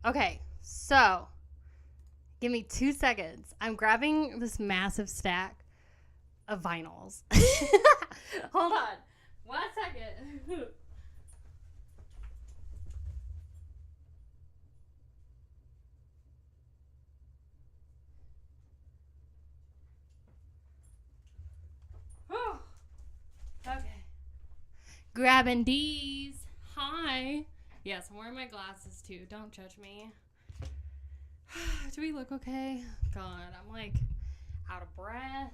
Okay, so give me 2 seconds. I'm grabbing this massive stack of vinyls. Hold on. 1 second. Okay. Grabbing these. Hi. Yes, I'm wearing my glasses too. Don't judge me. Do we look okay? God, I'm like out of breath.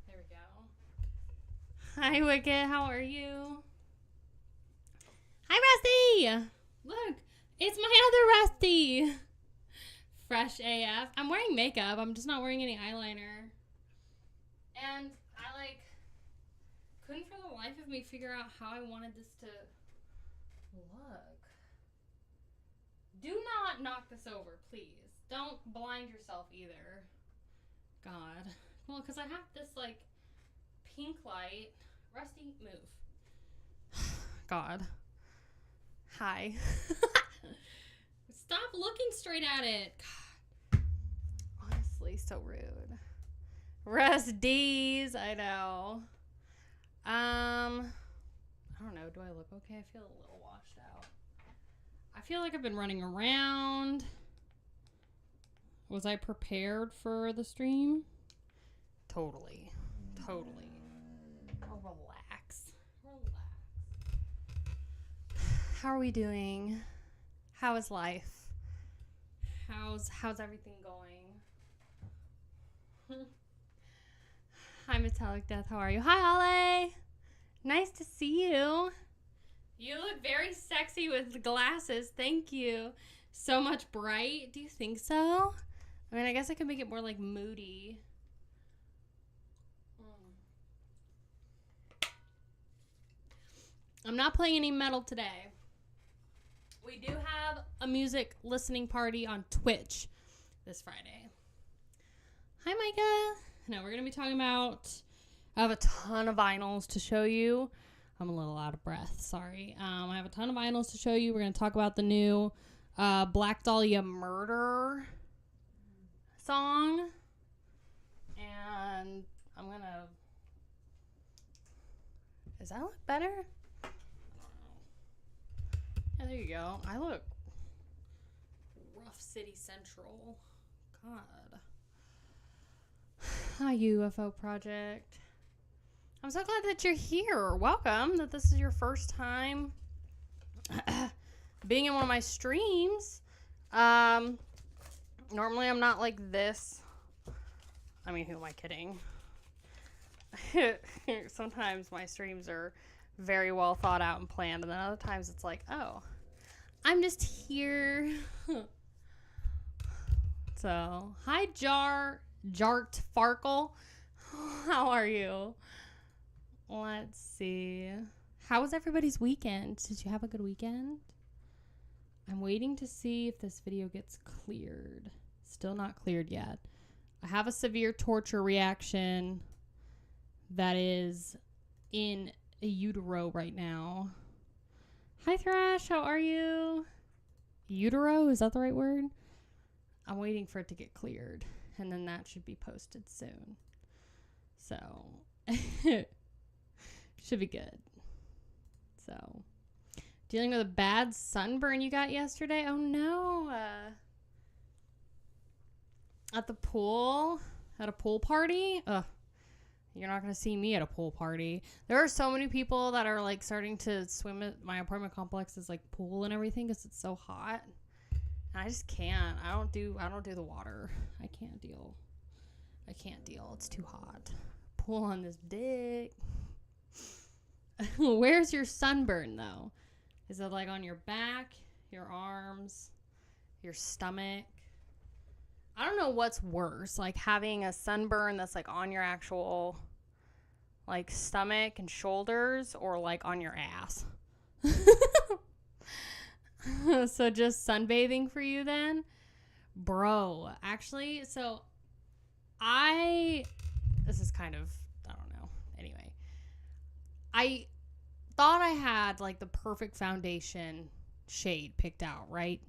There we go. Hi, Wicked. How are you? Hi, Rusty. Look, it's my other Rusty. Fresh AF. I'm wearing makeup. I'm just not wearing any eyeliner. And I couldn't for the life of me figure out how I wanted this to look. Do not knock this over, please. Don't blind yourself either. God. Well, because I have this, pink light. Rusty, move. God. Hi. Stop looking straight at it. God. Honestly, so rude. Rusty's, I know. I don't know. Do I look okay? I feel a little washed out. I feel like I've been running around. Was I prepared for the stream? Totally. Oh, relax. How are we doing? How is life? How's everything going? Hi, Metallic Death. How are you? Hi, Ollie. Nice to see you. You look very sexy with the glasses. Thank you. So much bright. Do you think so? I mean, I guess I could make it more moody. I'm not playing any metal today. We do have a music listening party on Twitch this Friday. Hi, Micah. No, we're going to be talking about... I have a ton of vinyls to show you. I'm a little out of breath. Sorry. I have a ton of vinyls to show you. We're going to talk about the new Black Dahlia Murder song. And I'm going to... Does that look better? Yeah, there you go. I look rough city central. God. Hi, UFO Project. I'm so glad that you're here. Welcome. That this is your first time being in one of my streams. Normally I'm not like this. I mean, who am I kidding? Sometimes my streams are very well thought out and planned, and then other times it's like, oh, I'm just here. So, hi, Jart Farkle. How are you? Let's see. How was everybody's weekend? Did you have a good weekend? I'm waiting to see if this video gets cleared. Still not cleared yet. I have a severe torture reaction that is in a utero right now. Hi, Thrash. How are you? Utero? Is that the right word? I'm waiting for it to get cleared, and then that should be posted soon. So, should be good. So, dealing with a bad sunburn you got yesterday? Oh, no. At the pool? At a pool party? Ugh. You're not going to see me at a pool party. There are so many people that are starting to swim at my apartment complex's pool and everything because it's so hot. And I just can't. I don't do the water. I can't deal. It's too hot. Pool on this dick. Where's your sunburn though? Is it on your back, your arms, your stomach? I don't know what's worse, having a sunburn that's on your actual stomach and shoulders, or on your ass. So just sunbathing for you then? Bro, actually, so this is kind of, I don't know. Anyway, I thought I had like the perfect foundation shade picked out, right?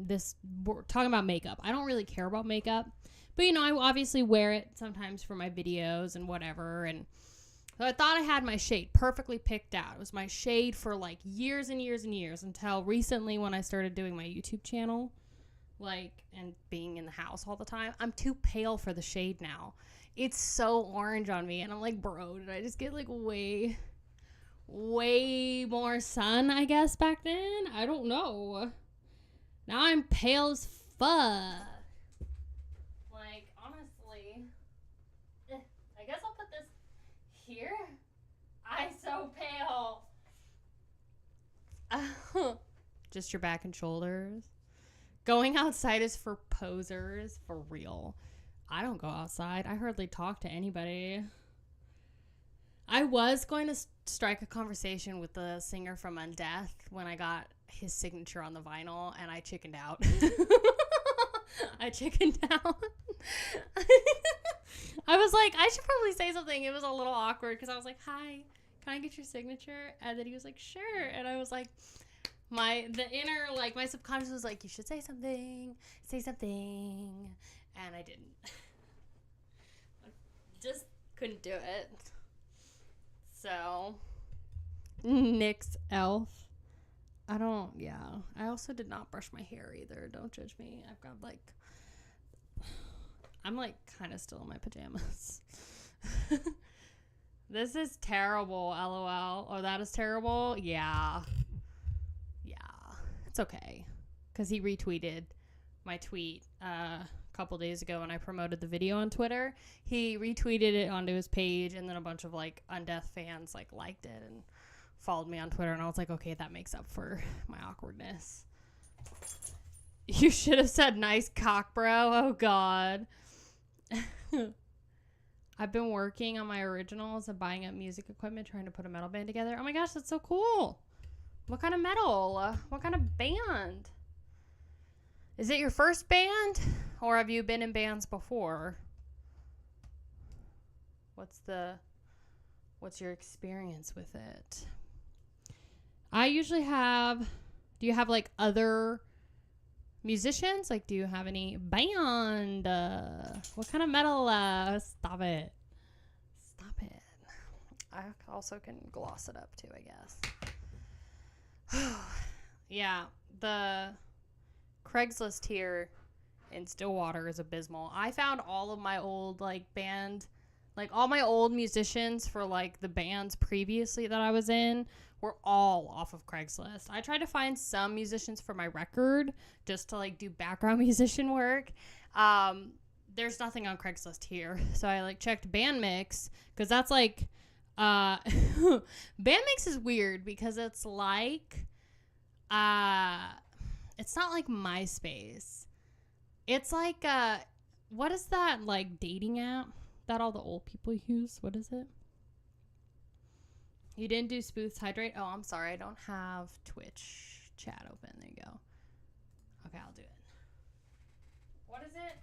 We're talking about makeup. I don't really care about makeup, but you know, I obviously wear it sometimes for my videos and whatever. And so I thought I had my shade perfectly picked out. It was my shade for like years and years and years until recently when I started doing my YouTube channel, like, and being in the house all the time. I'm too pale for the shade now. It's so orange on me, and I'm like, bro, did I just get like way more sun, I guess, back then? I don't know. Now I'm pale as fuck. Like, honestly, I guess I'll put this here. I'm so pale. Just your back and shoulders. Going outside is for posers, for real. I don't go outside. I hardly talk to anybody. I was going to strike a conversation with the singer from Undeath when I got his signature on the vinyl, and I chickened out. I chickened out. I was like, I should probably say something. It was a little awkward because I was like, hi, can I get your signature? And then he was like, sure. And I was like, my subconscious was like, you should say something. And I didn't. I just couldn't do it. So, NYX Elf. I also did not brush my hair either. Don't judge me. I'm kind of still in my pajamas. This is terrible, LOL. Oh, that is terrible? Yeah. It's okay. Because he retweeted my tweet a couple days ago when I promoted the video on Twitter. He retweeted it onto his page, and then a bunch of Undeath fans liked it and followed me on Twitter, and I was like, okay, that makes up for my awkwardness. You should have said nice cock, bro. Oh god. I've been working on my originals and buying up music equipment, trying to put a metal band together. Oh my gosh, that's so cool. What kind of metal? What kind of band? Is it your first band, or have you been in bands before? What's your experience with it? I usually have, do you have other musicians? Do you have any band? What kind of metal? Stop it. I also can gloss it up too, I guess. Yeah, the Craigslist here in Stillwater is abysmal. I found all of my old band, all my old musicians for the bands previously that I was in were all off of Craigslist. I tried to find some musicians for my record just to do background musician work. There's nothing on Craigslist here, so I checked Bandmix because that's Bandmix is weird because it's it's not like MySpace. It's what is that dating app that all the old people use? What is it? You didn't do Spooth's Hydrate? Oh, I'm sorry. I don't have Twitch chat open. There you go. Okay, I'll do it. What is it?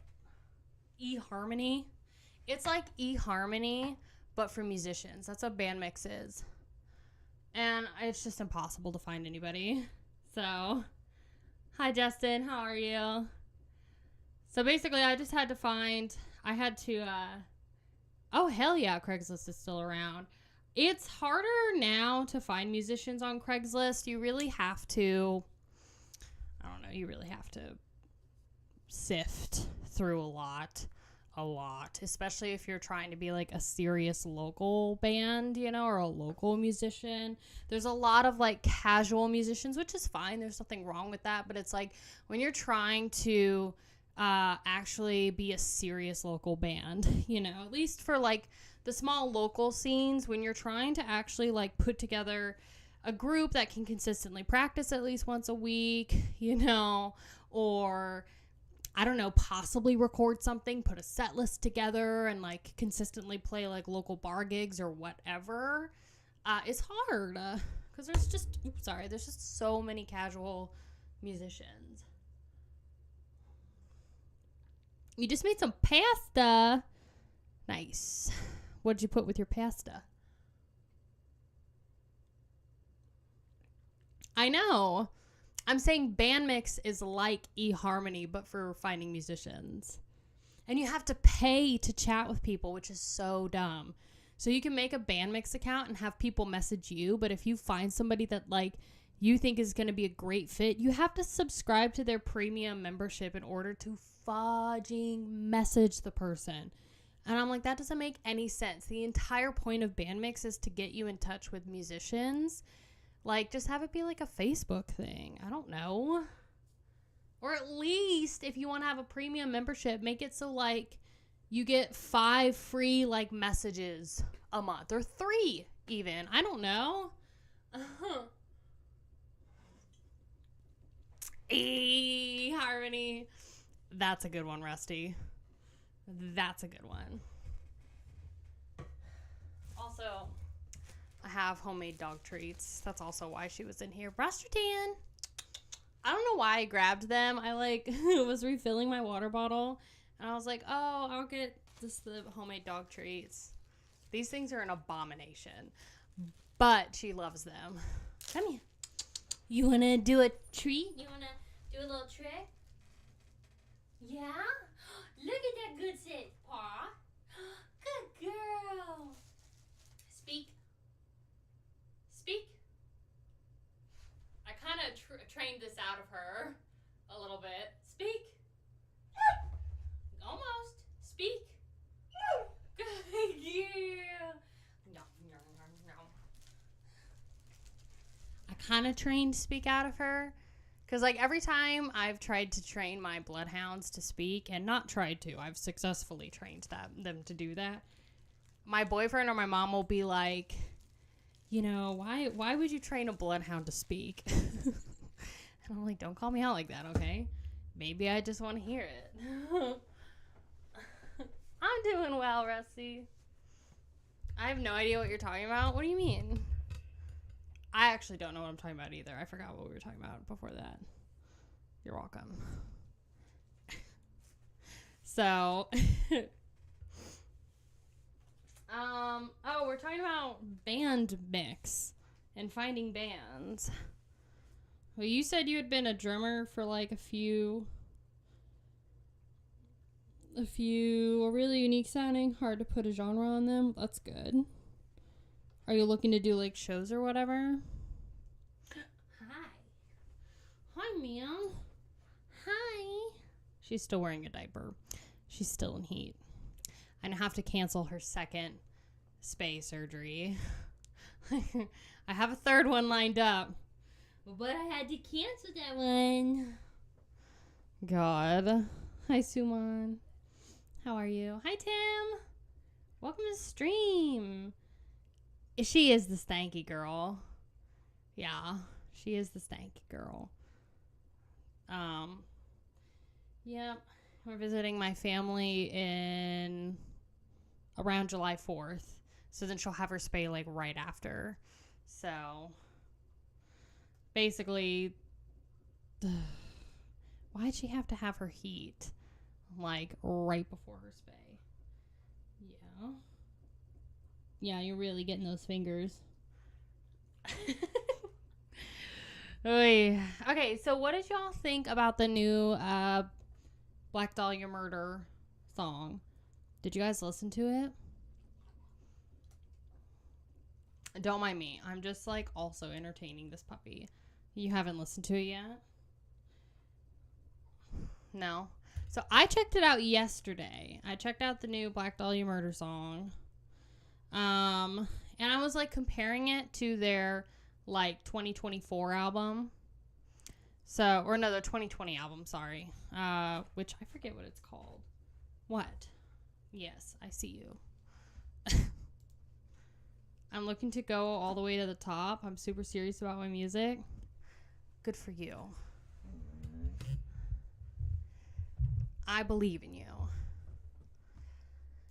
eHarmony. It's like eHarmony, but for musicians. That's what Bandmix is. And it's just impossible to find anybody. So, hi Justin, how are you? So basically I just had to oh hell yeah, Craigslist is still around. It's harder now to find musicians on Craigslist. You really have to, you really have to sift through a lot, especially if you're trying to be a serious local band, or a local musician. There's a lot of casual musicians, which is fine. There's nothing wrong with that. But it's when you're trying to actually be a serious local band, at least for the small local scenes, when you're trying to actually put together a group that can consistently practice at least once a week, or I don't know, possibly record something, put a set list together and consistently play local bar gigs or whatever. It's hard because there's just so many casual musicians. You just made some pasta. Nice. What'd you put with your pasta? I know. I'm saying Bandmix is like eHarmony, but for finding musicians. And you have to pay to chat with people, which is so dumb. So you can make a Bandmix account and have people message you, but if you find somebody that like you think is going to be a great fit, you have to subscribe to their premium membership in order to fudging message the person. And I'm like, that doesn't make any sense. The entire point of Bandmix is to get you in touch with musicians. Like, just have it be like a Facebook thing. I don't know. Or at least, if you want to have a premium membership, make it so, like, you get 5 free, like, messages a month. Or 3, even. I don't know. Harmony. That's a good one, Rusty. That's a good one. Also, I have homemade dog treats. That's also why she was in here. Rustertan. I don't know why I grabbed them. I like was refilling my water bottle and I was like, oh, I'll get just the homemade dog treats. These things are an abomination, but she loves them. Come here. You want to do a treat? You want to do a little trick? Yeah? Look at that good sit, paw. Good girl. Speak. Speak. I kind of trained this out of her a little bit. Speak. Almost. Speak. Good girl. No. I kind of trained speak out of her. Because, like, every time I've tried to train my bloodhounds to speak, and not tried to, I've successfully trained them to do that, my boyfriend or my mom will be like, you know, why would you train a bloodhound to speak? And I'm like, don't call me out like that, okay? Maybe I just want to hear it. I'm doing well, Rusty. I have no idea what you're talking about. What do you mean? I actually don't know what I'm talking about either. I forgot what we were talking about before that. You're welcome. So, we're talking about band mix and finding bands. Well, you said you had been a drummer for like a few really unique sounding, hard to put a genre on them. That's good. Are you looking to do like shows or whatever? Hi, ma'am. Hi. She's still wearing a diaper. She's still in heat. I have to cancel her second spay surgery. I have a third one lined up, but I had to cancel that one. God. Hi, Suman. How are you? Hi, Tim. Welcome to the stream. She is the stanky girl. Yeah, she is the stanky girl. Yep. We're visiting my family in around July 4th. So then she'll have her spay like right after. So basically, why'd she have to have her heat like right before her spay? Yeah. Yeah, you're really getting those fingers. Okay, so what did y'all think about the new Black Dahlia Murder song? Did you guys listen to it? Don't mind me. I'm just like also entertaining this puppy. You haven't listened to it yet? No. So I checked it out yesterday. I checked out the new Black Dahlia Murder song. And I was like comparing it to their like 2024 album. So, or no, their 2020 album, sorry. Which I forget what it's called. What? Yes, I see you. I'm looking to go all the way to the top. I'm super serious about my music. Good for you. I believe in you.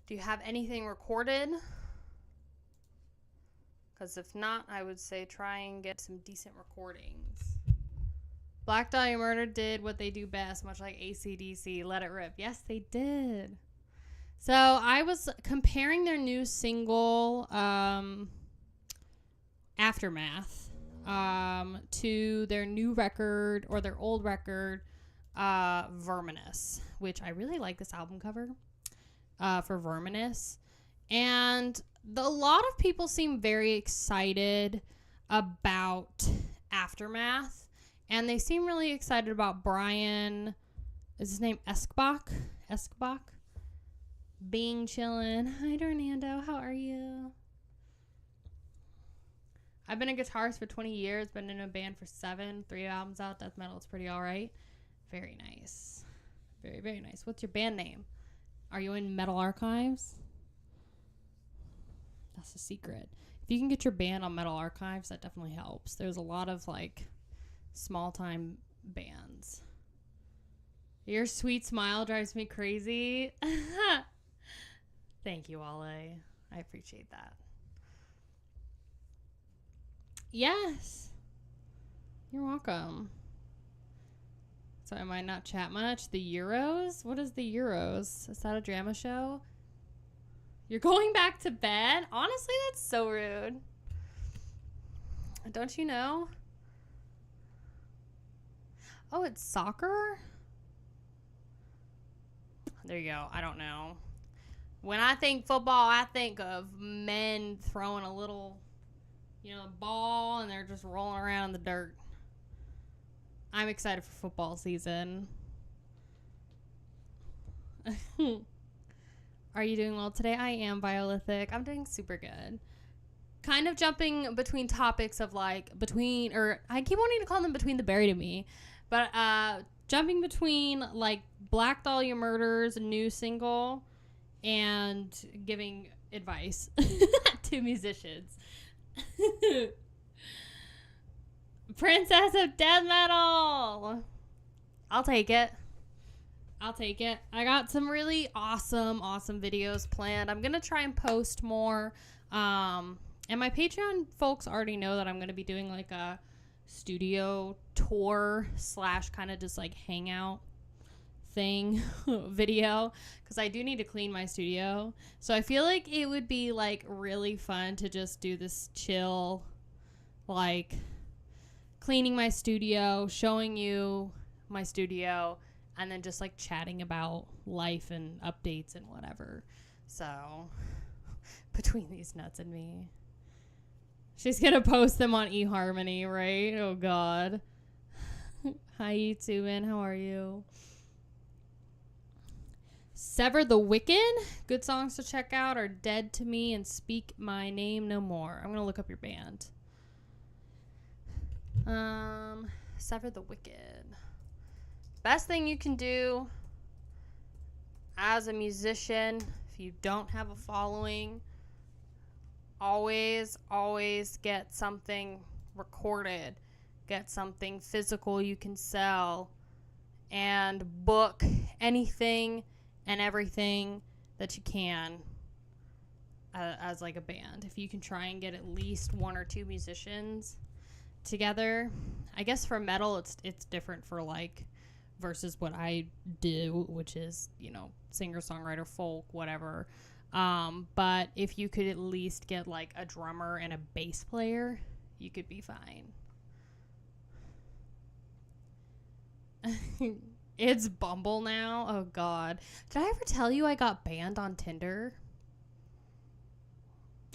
Do you have anything recorded? Because if not, I would say try and get some decent recordings. Black Dahlia Murder did what they do best, much like AC/DC, Let It Rip. Yes, they did. So I was comparing their new single, Aftermath. to their new record or their old record, Verminous, which I really like this album cover for Verminous. And a lot of people seem very excited about Aftermath, and they seem really excited about Brian, is his name Eskbach? Being chillin'. Hi, Dornando. How are you? I've been a guitarist for 20 years, been in a band for 7, 3 albums out. Death metal, it's pretty all right. Very nice. Very, very nice. What's your band name? Are you in Metal Archives? That's a secret. If you can get your band on Metal Archives, that definitely helps. There's a lot of, like, small-time bands. Your sweet smile drives me crazy. Thank you, Ale. I appreciate that. Yes. You're welcome. So I might not chat much. The Euros? What is the Euros? Is that a drama show? You're going back to bed? Honestly, that's so rude. Don't you know? Oh, it's soccer? There you go. I don't know. When I think football, I think of men throwing a little, ball, and they're just rolling around in the dirt. I'm excited for football season. Are you doing well today? I am, Violithic. I'm doing super good. Kind of jumping between topics of I keep wanting to call them Between the Buried and Me, but jumping between like Black Dahlia Murder's new single and giving advice to musicians. Princess of Death Metal. I'll take it. I got some really awesome videos planned. I'm going to try and post more. And my Patreon folks already know that I'm going to be doing like a studio tour / kind of just like hangout thing video, because I do need to clean my studio. So I feel like it would be like really fun to just do this chill, like cleaning my studio, showing you my studio, and then just like chatting about life and updates and whatever. So between these nuts and me, she's gonna post them on eHarmony, right? Oh god. Hi YouTubing, how are you? Sever the Wicked. Good songs to check out are Dead to Me and Speak My Name No More. I'm gonna look up your band. Sever the Wicked. Best thing you can do as a musician, if you don't have a following, always get something recorded. Get something physical you can sell, and book anything and everything that you can as like a band. If you can try and get at least 1 or 2 musicians together. I guess for metal it's different for like versus what I do, which is, singer, songwriter, folk, whatever. But if you could at least get like a drummer and a bass player, you could be fine. It's Bumble now. Oh god. Did I ever tell you I got banned on Tinder?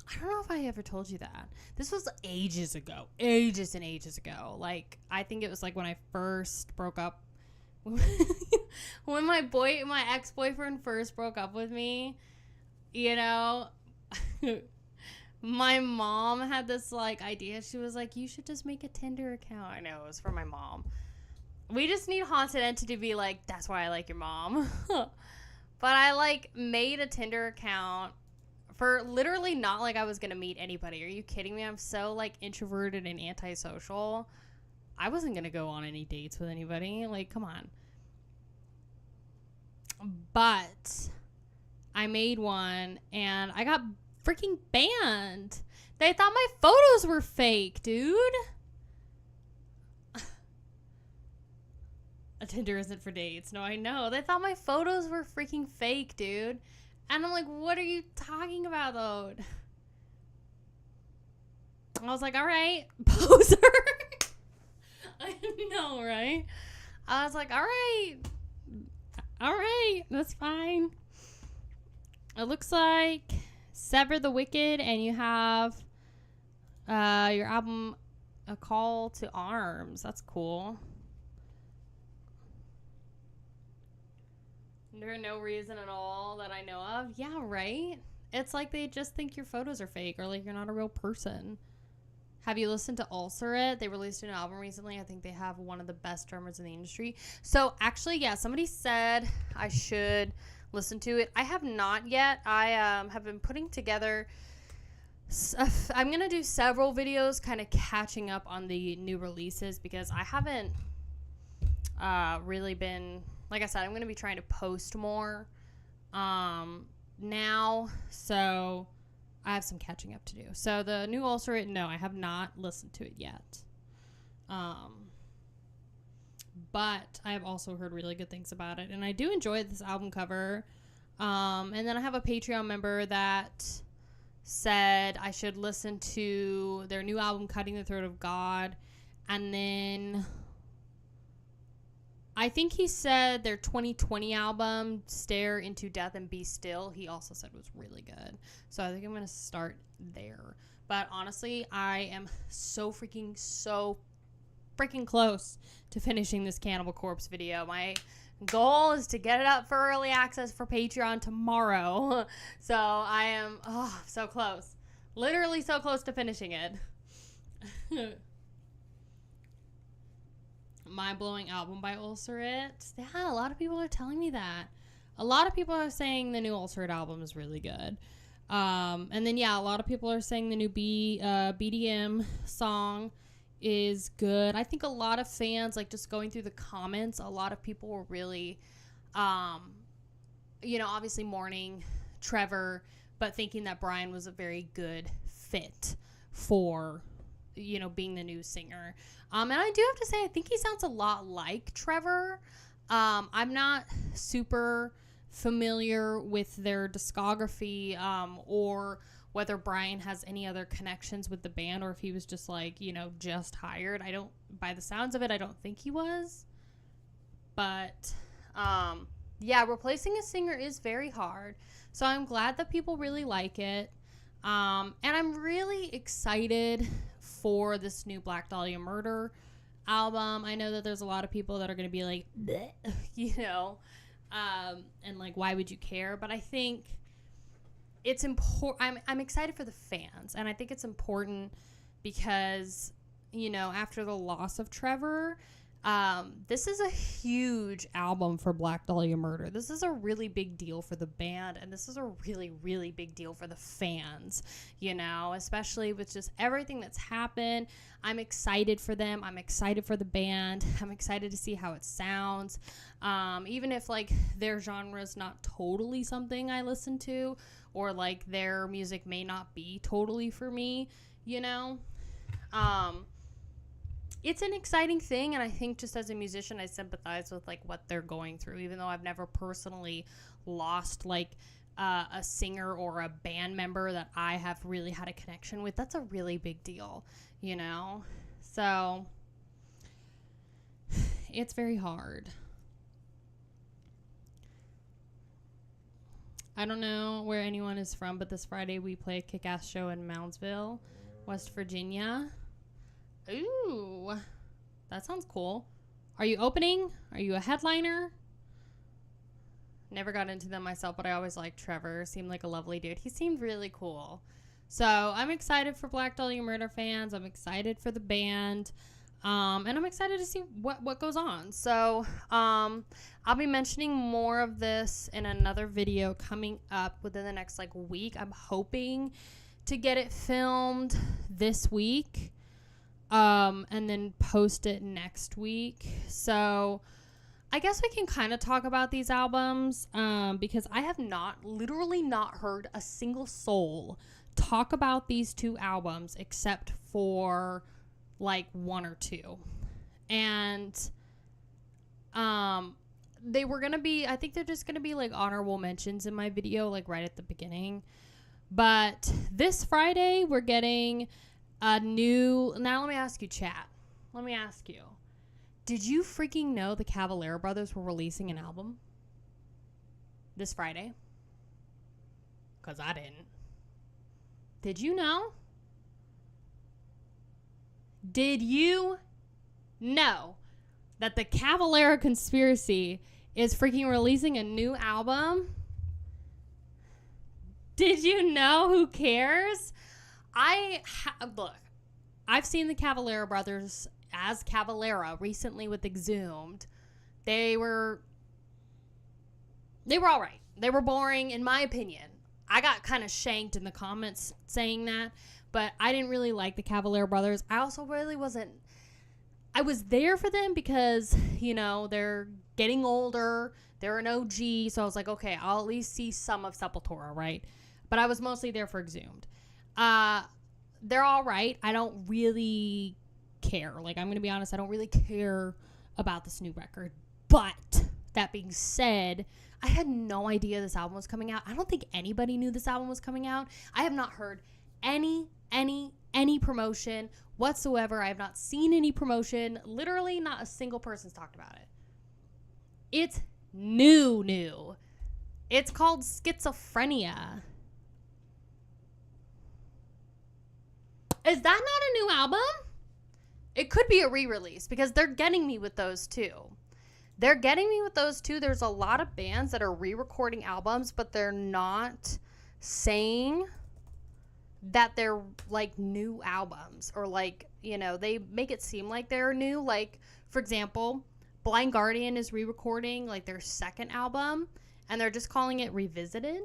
I don't know if I ever told you that. This was ages ago. Ages and ages ago. Like, I think it was like when I first broke up. When my ex-boyfriend first broke up with me, my mom had this like idea. She was like, you should just make a Tinder account. I know, it was for my mom. We just need Haunted Entity to be like, that's why I like your mom. But I like made a Tinder account for literally not like I was going to meet anybody. Are you kidding me? I'm so like introverted and antisocial. I wasn't going to go on any dates with anybody. Like, come on. But I made one and I got freaking banned. They thought my photos were fake, dude. A Tinder isn't for dates. No, I know. They thought my photos were freaking fake, dude. And I'm like, what are you talking about, though? I was like, all right, poser. I know, right? I was like, all right, that's fine. It looks like Sever the Wicked, and you have your album, A Call to Arms. That's cool. There's no reason at all that I know of. Yeah, right? It's like they just think your photos are fake or like you're not a real person. Have you listened to Ulcer It? They released an album recently. I think they have one of the best drummers in the industry. So actually, yeah, somebody said I should listen to it. I have not yet. I have been putting together... I'm going to do several videos kind of catching up on the new releases because I haven't really been... Like I said, I'm going to be trying to post more now, so I have some catching up to do. So the new Ulcer It, no, I have not listened to it yet. But I have also heard really good things about it, and I do enjoy this album cover. And then I have a Patreon member that said I should listen to their new album, Cutting the Throat of God, and then... I think he said their 2020 album, Stare Into Death and Be Still, he also said was really good. So I think I'm going to start there. But honestly, I am so freaking close to finishing this Cannibal Corpse video. My goal is to get it up for early access for Patreon tomorrow. So I am so close. Literally so close to finishing it. Mind-blowing album by Ulcer It. Yeah, a lot of people are telling me that. A lot of people are saying the new Ulcer It album is really good. And then, yeah, a lot of people are saying the new BDM song is good. I think a lot of fans, like, just going through the comments, a lot of people were really, obviously mourning Trevor, but thinking that Brian was a very good fit for, being the new singer. And I do have to say, I think he sounds a lot like Trevor. I'm not super familiar with their discography or whether Brian has any other connections with the band or if he was just just hired. By the sounds of it, I don't think he was. But, replacing a singer is very hard. So I'm glad that people really like it. And I'm really excited for this new Black Dahlia Murder album. I know that there's a lot of people that are going to be like, bleh, and like, why would you care? But I think it's important. I'm excited for the fans, and I think it's important because, after the loss of Trevor, this is a huge album for Black Dahlia Murder. This is a really big deal for the band, and this is a really, really big deal for the fans, especially with just everything that's happened. I'm excited for them. I'm excited for the band. I'm excited to see how it sounds. Even if, their genre is not totally something I listen to, or, their music may not be totally for me, it's an exciting thing, and I think just as a musician, I sympathize with, what they're going through, even though I've never personally lost, a singer or a band member that I have really had a connection with. That's a really big deal, So, it's very hard. I don't know where anyone is from, but this Friday we play a kick-ass show in Moundsville, West Virginia. Ooh, that sounds cool. Are you opening? Are you a headliner? Never got into them myself, but I always liked Trevor. Seemed like a lovely dude. He seemed really cool. So I'm excited for Black Dahlia Murder fans. I'm excited for the band. And I'm excited to see what goes on. So I'll be mentioning more of this in another video coming up within the next week. I'm hoping to get it filmed this week. And then post it next week. So I guess we can kind of talk about these albums, because I have literally not heard a single soul talk about these two albums except for one or two. And, they were going to be, I think they're just going to be honorable mentions in my video, right at the beginning. But this Friday we're getting Now let me ask you, chat. Let me ask you. Did you freaking know the Cavalera brothers were releasing an album this Friday? Because I didn't. Did you know? Did you know that the Cavalera Conspiracy is freaking releasing a new album? Did you know? Who cares? Look, I've seen the Cavalera brothers as Cavalera recently with Exhumed. They were all right. They were boring, in my opinion. I got kind of shanked in the comments saying that, but I didn't really like the Cavalera brothers. I also really wasn't. I was there for them because, you know, they're getting older. They're an OG, so I was like, okay, I'll at least see some of Sepultura, right? But I was mostly there for Exhumed. They're all right. I don't really care. Like, I'm going to be honest, I don't really care about this new record. But that being said, I had no idea this album was coming out. I don't think anybody knew this album was coming out. I have not heard any promotion whatsoever. I have not seen any promotion. Literally not a single person's talked about it. It's new. It's called Schizophrenia. Is that not a new album? It could be a re-release because they're getting me with those two. There's a lot of bands that are re-recording albums, but they're not saying that they're like new albums or like, you know, they make it seem like they're new. Like, for example, Blind Guardian is re-recording like their second album and they're just calling it Revisited.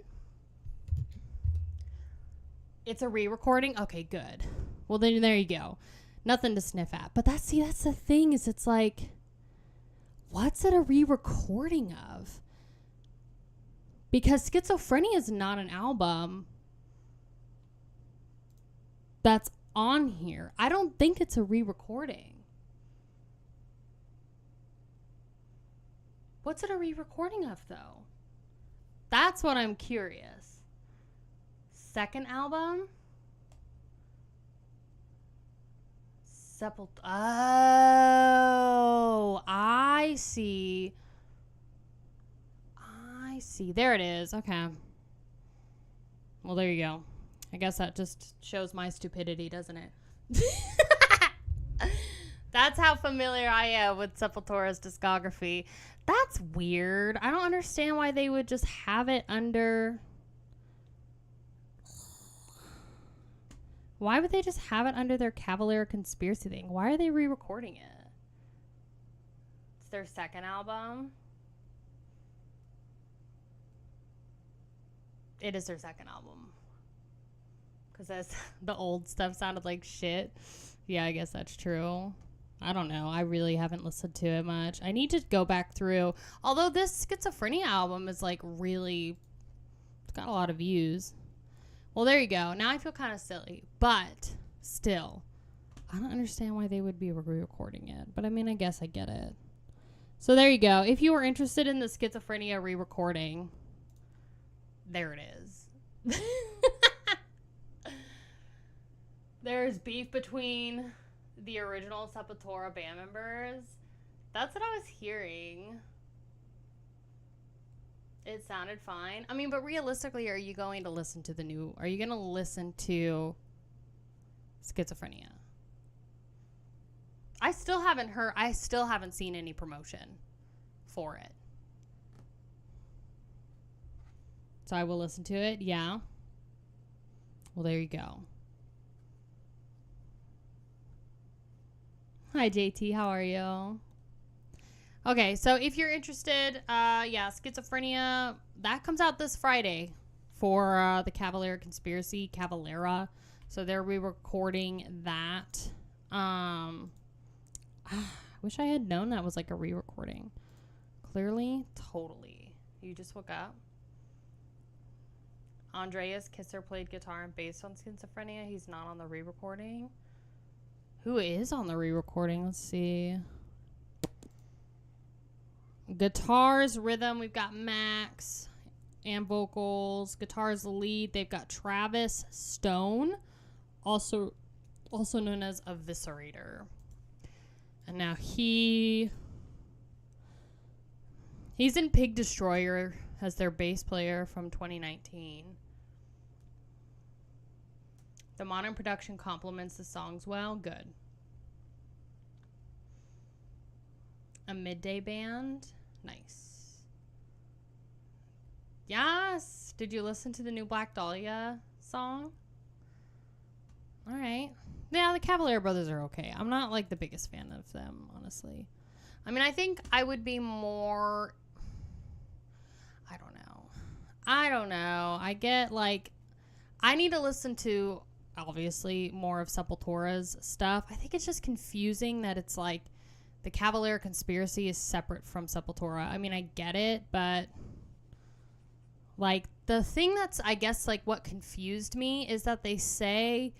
It's a re-recording? Okay, good. Well, then there you go. Nothing to sniff at. But that's the thing is it's like, what's it a re-recording of? Because Schizophrenia is not an album that's on here. I don't think it's a re-recording. What's it a re-recording of, though? That's what I'm curious. Second album? Oh, I see. There it is. Okay. Well, there you go. I guess that just shows my stupidity, doesn't it? That's how familiar I am with Sepultura's discography. That's weird. I don't understand why they would just have it under... Why would they just have it under their Cavalera Conspiracy thing? Why are they re-recording it? It's their second album. It is their second album. Because the old stuff sounded like shit. Yeah, I guess that's true. I don't know. I really haven't listened to it much. I need to go back through. Although this Schizophrenia album is like really... It's got a lot of views. Well, there you go. Now I feel kind of silly. But still, I don't understand why they would be re-recording it. But I mean, I guess I get it. So there you go. If you were interested in the Schizophrenia re-recording, there it is. There's beef between the original Sepultura band members. That's what I was hearing. It sounded fine. I mean, but realistically, are you going to listen to are you going to listen to Schizophrenia? I still haven't seen any promotion for it. So I will listen to it. Yeah. Well, there you go. Hi, JT. How are you? Okay, so if you're interested, Schizophrenia, that comes out this Friday for the Cavalera Conspiracy, Cavalera. So they're re-recording that. I wish I had known that was like a re-recording. Clearly, totally. You just woke up. Andreas Kisser played guitar and bass on Schizophrenia. He's not on the re-recording. Who is on the re-recording? Let's see. Guitars, rhythm, we've got Max and vocals. Guitars, the lead, they've got Travis Stone, also also known as Eviscerator. And now he's in Pig Destroyer as their bass player from 2019. The modern production complements the songs well. Good. A midday band. Nice. Yes. Did you listen to the new Black Dahlia song? All right. Yeah, the Cavalera brothers are okay. I'm not like the biggest fan of them, honestly. I mean, I think I would be more... I don't know. I get like... I need to listen to, obviously, more of Sepultura's stuff. I think it's just confusing that it's like the Cavalera Conspiracy is separate from Sepultura. I mean, I get it, but... like, the thing that's, I guess, like, what confused me is that they say...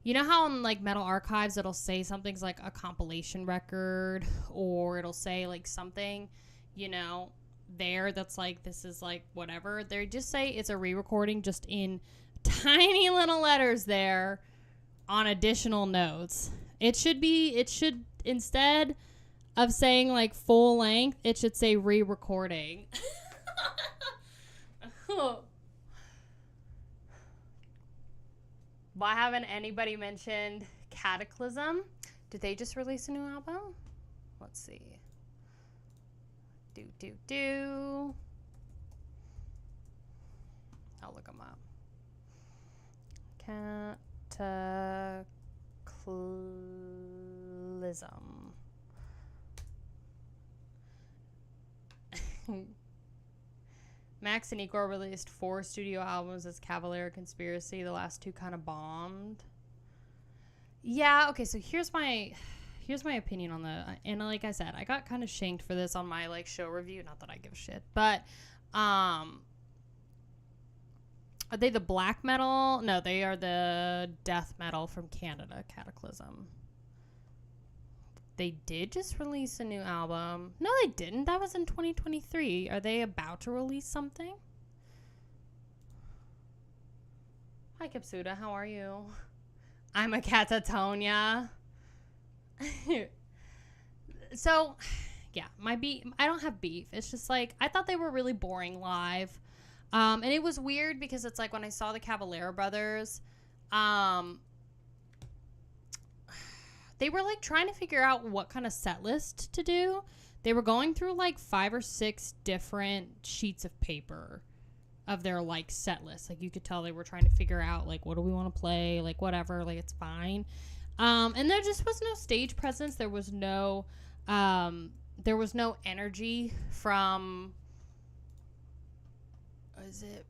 You know how on, like, Metal Archives, it'll say something's, like, a compilation record, or it'll say, like, something, you know, there that's, like, this is, like, whatever. They just say it's a re-recording just in tiny little letters there on additional notes. It should, instead of saying, like, full length, it should say re-recording. Why haven't anybody mentioned Cataclysm? Did they just release a new album? Let's see. I'll look them up. Cataclysm. Max and Igor released 4 studio albums as Cavalera Conspiracy. The last 2 kind of bombed. Yeah, okay, so here's my opinion on the... And like I said, I got kind of shanked for this on my, like, show review. Not that I give a shit. But, are they the black metal? No, they are the death metal from Canada, Cataclysm. They did just release a new album. No, they didn't. That was in 2023. Are they about to release something? Hi, Kipsuda. How are you? I'm a Catatonia. So, yeah, my beef. I don't have beef. It's just like, I thought they were really boring live. And it was weird because it's like when I saw the Cavalera brothers, they were, like, trying to figure out what kind of set list to do. They were going through, like, 5 or 6 different sheets of paper of their, like, set list. Like, you could tell they were trying to figure out, like, what do we want to play? Like, whatever. Like, it's fine. And there just was no stage presence. There was no energy from... Is it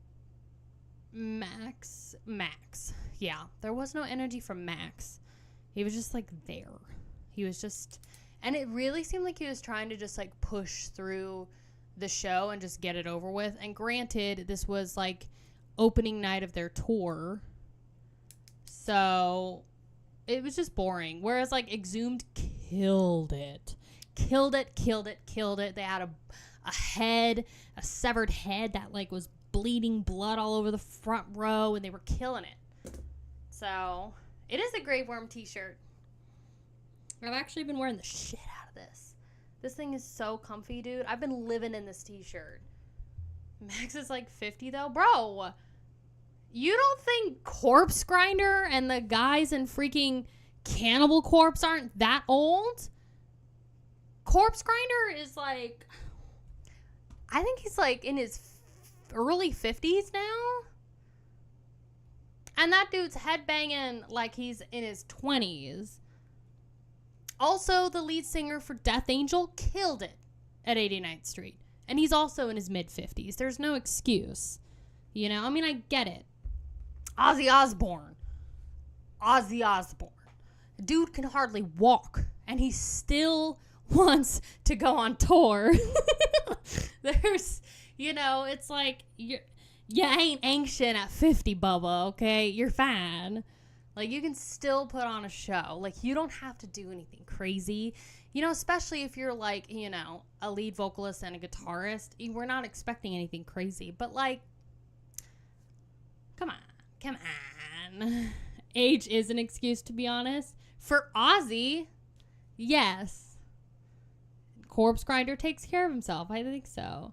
Max? Max. Yeah. There was no energy from Max. He was just, like, there. He was just... And it really seemed like he was trying to just, like, push through the show and just get it over with. And granted, this was, like, opening night of their tour. So, it was just boring. Whereas, like, Exhumed killed it. Killed it. They had a head, a severed head that, like, was bleeding blood all over the front row. And they were killing it. So... It is a Grave Worm t-shirt. I've actually been wearing the shit out of this. This thing is so comfy, dude. I've been living in this t-shirt. Max is like 50, though. Bro, you don't think Corpse Grinder and the guys in freaking Cannibal Corpse aren't that old? Corpse Grinder is like... I think he's like in his early 50s now. And that dude's headbanging like he's in his 20s. Also, the lead singer for Death Angel killed it at 89th Street. And he's also in his mid-50s. There's no excuse. You know? I mean, I get it. Ozzy Osbourne. Dude can hardly walk. And he still wants to go on tour. There's, you know, it's like... You ain't ancient at 50, Bubba, okay? You're fine. Like, you can still put on a show. Like, you don't have to do anything crazy. You know, especially if you're, like, you know, a lead vocalist and a guitarist. We're not expecting anything crazy. But, like, come on. age is an excuse, to be honest. For Ozzy, yes. Corpse Grinder takes care of himself. I think so.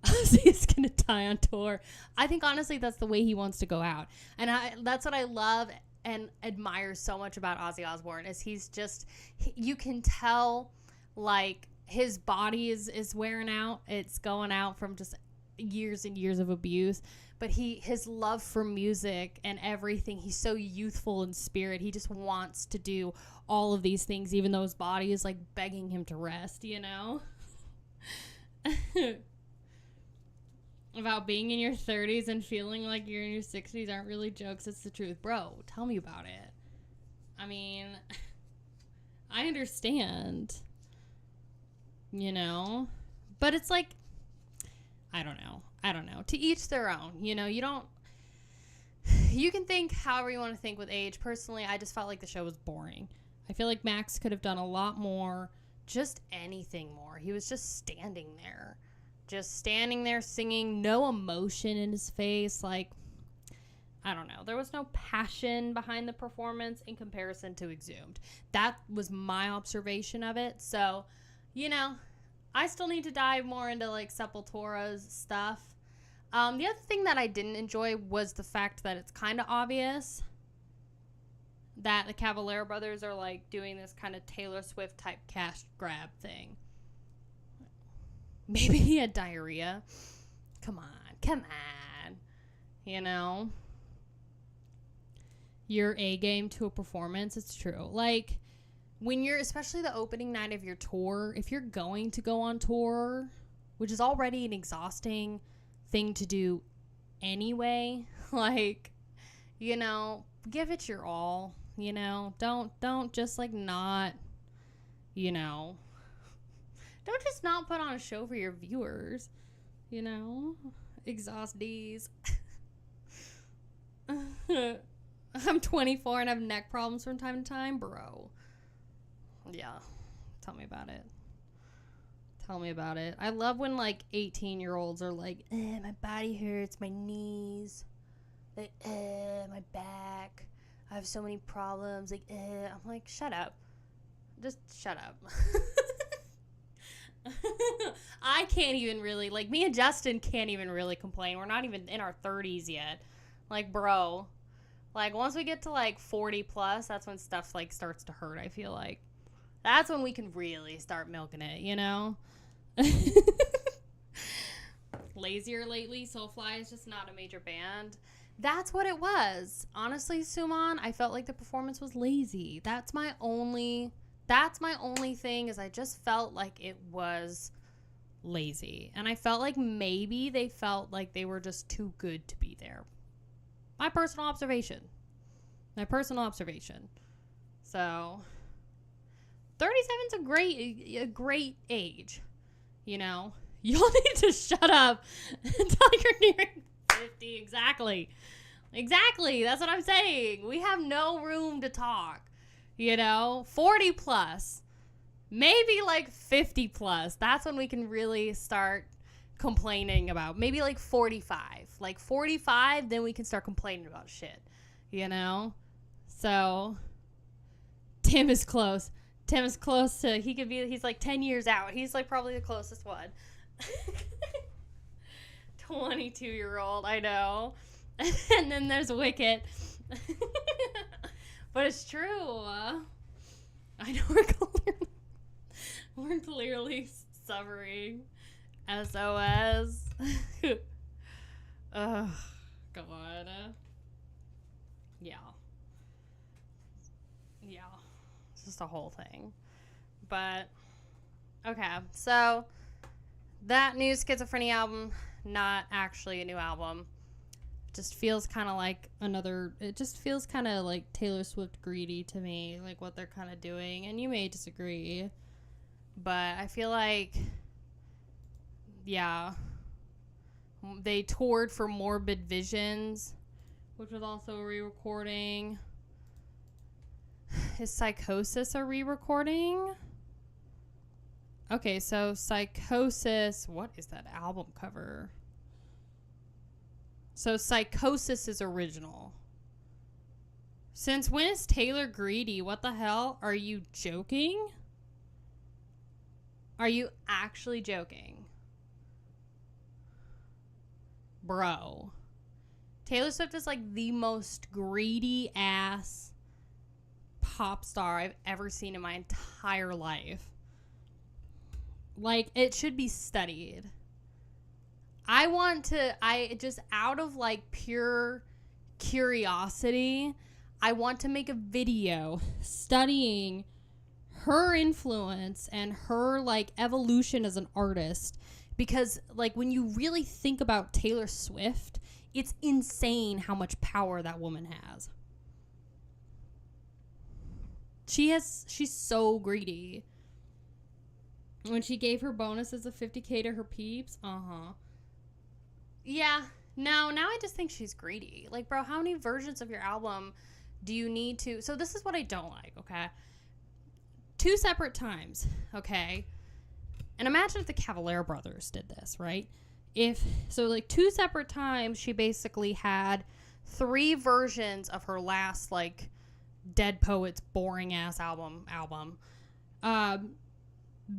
Ozzy's going to die on tour. I think, honestly, that's the way he wants to go out. And that's what I love and admire so much about Ozzy Osbourne is he's just, you can tell, like, his body is wearing out. It's going out from just years and years of abuse. But his love for music and everything, he's so youthful in spirit. He just wants to do all of these things, even though his body is, like, begging him to rest, you know? About being in your 30s and feeling like you're in your 60s aren't really jokes. It's the truth. Bro, tell me about it. I mean, I understand, you know? But it's like, I don't know. To each their own. You know, you can think however you want to think with age. Personally, I just felt like the show was boring. I feel like Max could have done a lot more, just anything more. He was just standing there singing, no emotion in his face. Like, I don't know. There was no passion behind the performance in comparison to Exhumed. That was my observation of it. So, you know, I still need to dive more into, like, Sepultura's stuff. The other thing that I didn't enjoy was the fact that it's kind of obvious that the Cavalera brothers are, like, doing this kind of Taylor Swift type cash grab thing. Maybe he had diarrhea. Come on. You know? Your A game to a performance, it's true. Like, when you're, especially the opening night of your tour, if you're going to go on tour, which is already an exhausting thing to do anyway, like, you know, give it your all, you know? Don't just, like, not, you know, don't just not put on a show for your viewers, you know? Exhaust D's. I'm 24 and have neck problems from time to time, bro. Yeah, tell me about it. I love when, like, 18-year-olds are like, my body hurts, my knees, like, my back, I have so many problems, like, I'm like, shut up. Just shut up. I can't even really, like, me and Justin can't even really complain. We're not even in our 30s yet. Like, bro, like, once we get to, like, 40 plus, that's when stuff, like, starts to hurt, I feel like. That's when we can really start milking it, you know? Lazier lately. Soulfly is just not a major band. That's what it was. Honestly, Suman, I felt like the performance was lazy. That's my only thing, is I just felt like it was lazy. And I felt like maybe they felt like they were just too good to be there. My personal observation. So 37's a great age, you know. Y'all need to shut up until you're nearing 50. Exactly. That's what I'm saying. We have no room to talk, you know. 40 plus, maybe like 50 plus. That's when we can really start complaining about. Maybe like 45. Like 45, then we can start complaining about shit, you know. So Tim is close to, he's like 10 years out. He's like probably the closest one. 22-year-old, I know. And then there's Wicket. But it's true. I know we're clearly suffering. SOS. Oh, God. Yeah. It's just a whole thing. But, okay. So, that new Schizophrenia album, not actually a new album. Just feels kind of like it just feels kind of like Taylor Swift greedy to me, like what they're kind of doing. And you may disagree, but I feel like, yeah, they toured for Morbid Visions, which was also a re-recording. Is Psychosis a re-recording? Okay, so Psychosis, what is that album cover? So Psychosis is original. Since when is Taylor greedy? What the hell? Are you joking? Are you actually joking? Bro. Taylor Swift is like the most greedy ass pop star I've ever seen in my entire life. Like, it should be studied. I just out of like pure curiosity, I want to make a video studying her influence and her like evolution as an artist, because like when you really think about Taylor Swift, it's insane how much power that woman has. She's so greedy. When she gave her bonuses of $50K to her peeps, yeah, now I just think she's greedy. Like, bro, how many versions of your album do you need to? So this is what I don't like, okay? 2 separate times, okay? And imagine if the Cavalera brothers did this, right? Like 2 separate times, she basically had 3 versions of her last, like, Dead Poets boring ass album,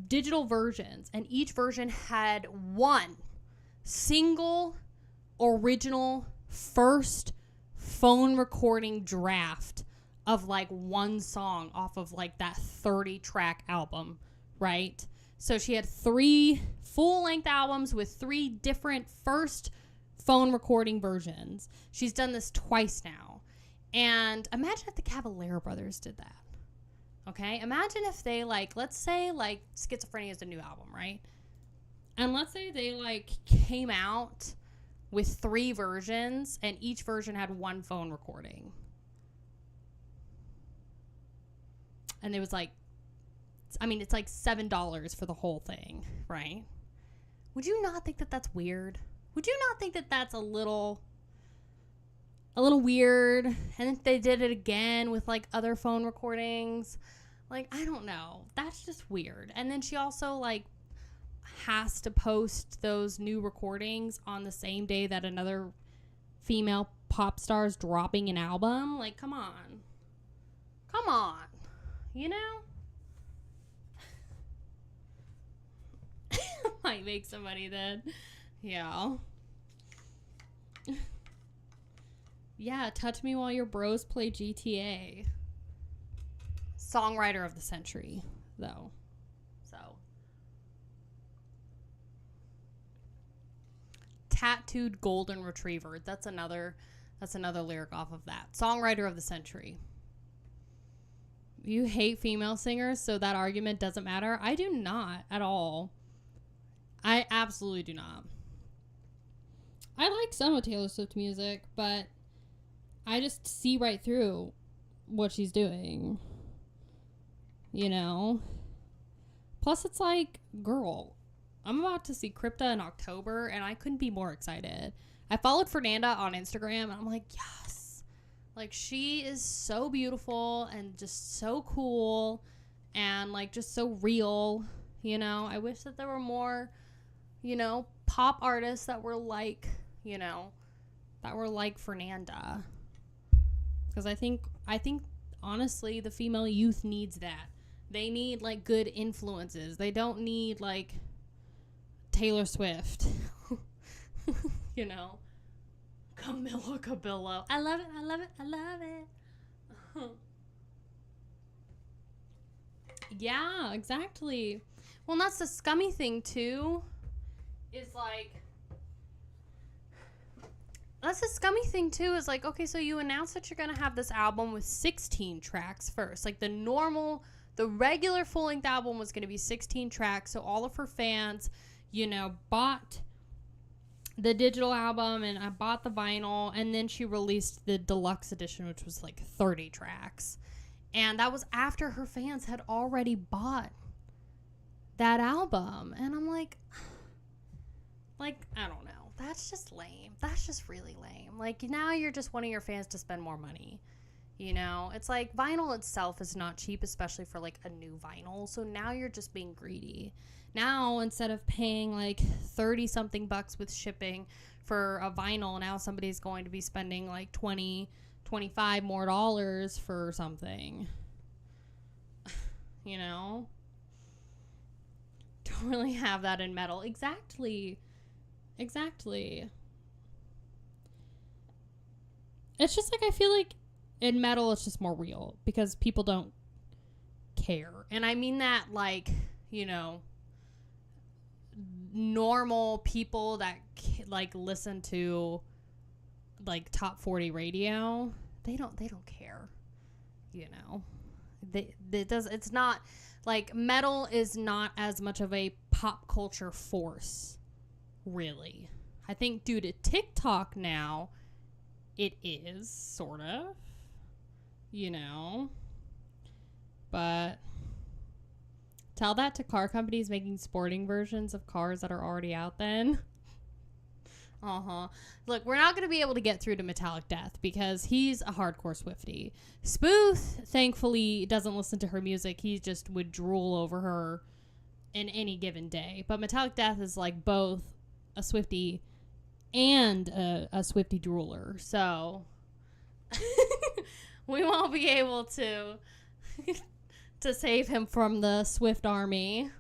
digital versions, and each version had one single original first phone recording draft of like one song off of like that 30 track album, right? So she had 3 full-length albums with 3 different first phone recording versions. She's done this twice now. And imagine if the Cavalera brothers did that. Okay? Imagine if they, like, let's say, like, Schizophrenia is a new album, right? And let's say they, like, came out with 3 versions, and each version had 1 phone recording. And it was, like, I mean, it's, like, $7 for the whole thing, right? Would you not think that that's weird? Would you not think that that's a little weird? And if they did it again with like other phone recordings, like, I don't know, that's just weird. And then she also like has to post those new recordings on the same day that another female pop star is dropping an album. Like, come on, you know. Might make somebody then. Yeah. Yeah, touch me while your bros play GTA. Songwriter of the century, though. So. Tattooed golden retriever. That's another lyric off of that. Songwriter of the century. You hate female singers, so that argument doesn't matter. I do not at all. I absolutely do not. I like some of Taylor Swift music, but I just see right through what she's doing. You know? Plus, it's like, girl, I'm about to see Crypta in October, and I couldn't be more excited. I followed Fernanda on Instagram, and I'm like, yes. Like, she is so beautiful and just so cool and, like, just so real, you know? I wish that there were more, you know, pop artists that were like, you know, that were like Fernanda. Because I think honestly the female youth needs that. They need like good influences. They don't need like Taylor Swift. You know, Camila Cabello. I love it. Yeah, exactly. Well, and that's the scummy thing too. Is like, that's the scummy thing too, is like, okay, so you announced that you're gonna have this album with 16 tracks first. Like the regular full-length album was gonna be 16 tracks, so all of her fans, you know, bought the digital album and I bought the vinyl, and then she released the deluxe edition, which was like 30 tracks. And that was after her fans had already bought that album. And I'm like, I don't know. That's just lame. That's just really lame. Like, now you're just wanting your fans to spend more money. You know? It's like, vinyl itself is not cheap, especially for, like, a new vinyl. So now you're just being greedy. Now, instead of paying, like, 30-something bucks with shipping for a vinyl, now somebody's going to be spending, like, $20, $25 more for something. You know? Don't really have that in metal. Exactly. It's just like, I feel like in metal it's just more real because people don't care. And I mean that, like, you know, normal people that like listen to like top 40 radio, they don't care, you know. It's not like metal is not as much of a pop culture force, really. I think due to TikTok now, it is sort of, you know. But tell that to car companies making sporting versions of cars that are already out then. Look, we're not going to be able to get through to Metallic Death because he's a hardcore Swiftie. Spooth, thankfully, doesn't listen to her music. He just would drool over her in any given day. But Metallic Death is like both a Swiftie and a Swiftie drooler. So we won't be able to save him from the Swift army.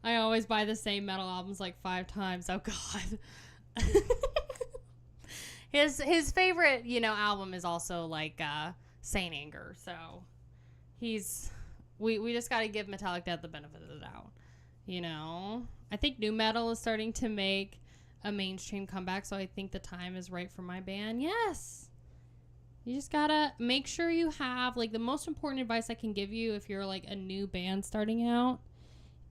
I always buy the same metal albums like 5 times. Oh God. His favorite, you know, album is also like Saint Anger. So we just got to give Metallic Death the benefit of the doubt. You know, I think new metal is starting to make a mainstream comeback, so I think the time is right for my band. Yes. You just gotta make sure you have, like, the most important advice I can give you if you're like a new band starting out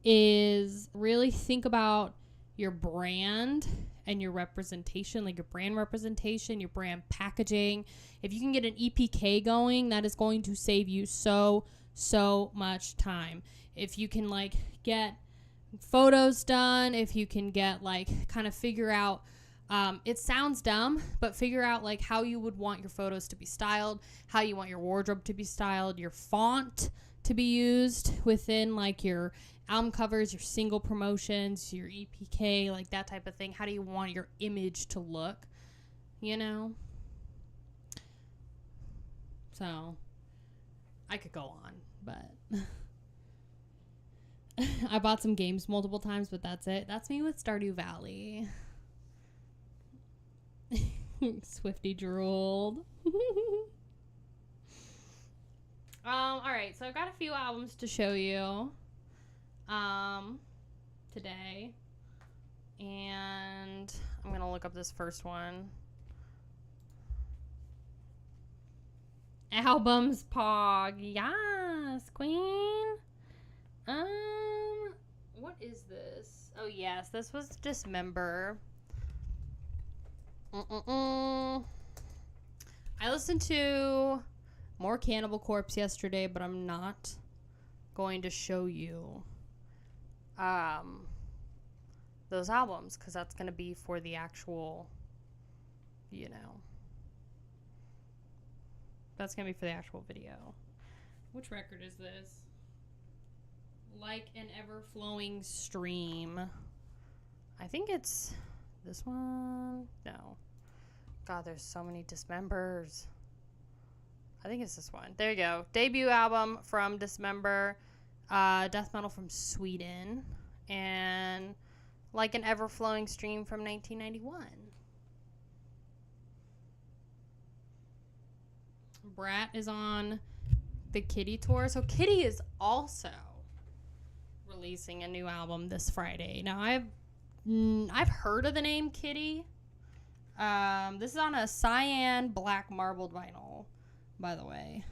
is really think about your brand and your representation, like your brand representation, your brand packaging. If you can get an EPK going, that is going to save you so much time. If you can like get photos done, if you can get like kind of figure out, it sounds dumb, but figure out like how you would want your photos to be styled, how you want your wardrobe to be styled, your font to be used within like your album covers, your single promotions, your EPK, like that type of thing. How do you want your image to look, you know? So I could go on, but I bought some games multiple times, but that's it. That's me with Stardew Valley. Swiftie drooled. All right, so I've got a few albums to show you today, and I'm gonna look up this first one. Albums Pog. Yes, queen. What is this? Oh yes, this was Dismember. I listened to more Cannibal Corpse yesterday, but I'm not going to show you those albums because that's going to be for the actual, you know, that's going to be for the actual video. Which record is this? Like an Ever-Flowing Stream. I think it's this one. No. God, there's so many Dismembers. I think it's this one. There you go. Debut album from Dismember. Death metal from Sweden. And Like an Ever-Flowing Stream from 1991. Brat is on the Kitty tour. So Kitty is also releasing a new album this Friday. Now I've heard of the name Kitty. This is on a cyan black marbled vinyl, by the way.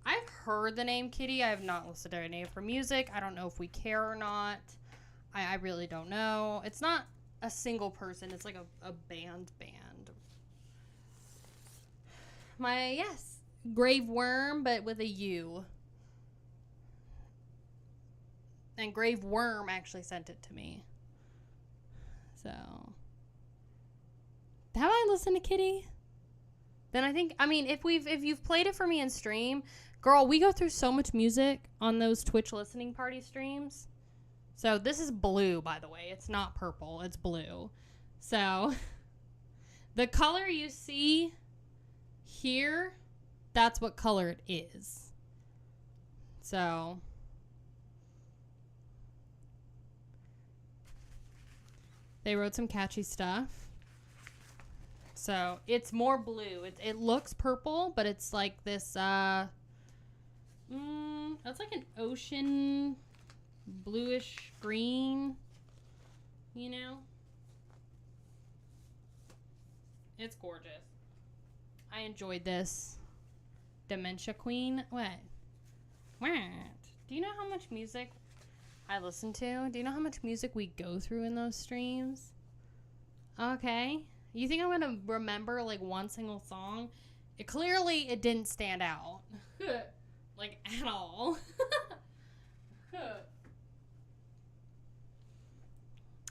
I've heard the name Kitty. I have not listened to any of her music. I don't know if we care or not. I really don't know. It's not a single person. It's like a band. Yes. Grave Worm, but with a U. And Grave Worm actually sent it to me. So, have I listened to Kitty? Then if you've played it for me in stream, girl, we go through so much music on those Twitch listening party streams. So this is blue, by the way. It's not purple. It's blue. So The color you see here, that's what color it is. So they wrote some catchy stuff. So it's more blue. It looks purple, but it's like this, that's like an ocean bluish green, you know? It's gorgeous. I enjoyed this. Dementia Queen. What? Do you know how much music I listen to? Do you know how much music we go through in those streams? Okay. You think I'm going to remember, like, one single song? Clearly, it didn't stand out. Like, at all.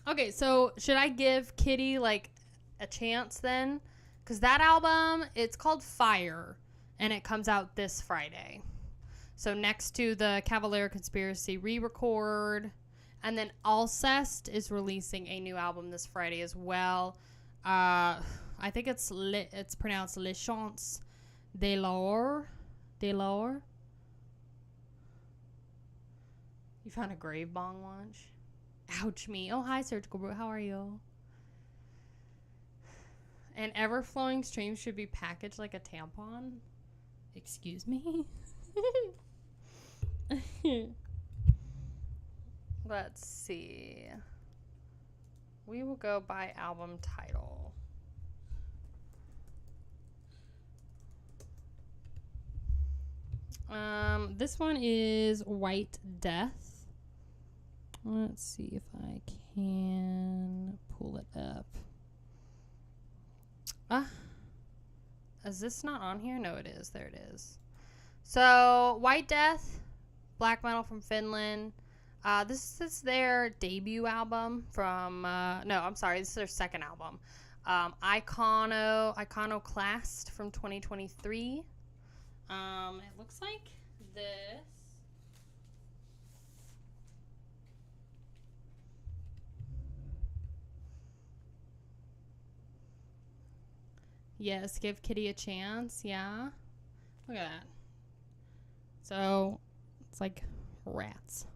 Okay, so should I give Kitty, like, a chance then? Because that album, it's called Fire, and it comes out this Friday. So next to the Cavalera Conspiracy re-record, and then Alcest is releasing a new album this Friday as well. I think it's pronounced Les Chants de l'Or. De l'Or. You found a grave bong lunch? Ouch me. Oh, hi, Surgical Brew. How are you? And ever-flowing streams should be packaged like a tampon? Excuse me? Let's see. We will go by album title. This one is White Death. Let's see if I can pull it up. Is this not on here? No, it is. There it is. So, White Death, black metal from Finland. This is their debut album from, no, I'm sorry, this is their second album. Iconoclast from 2023. It looks like this. Yes, give Kitty a chance. Yeah. Look at that. So, it's like rats.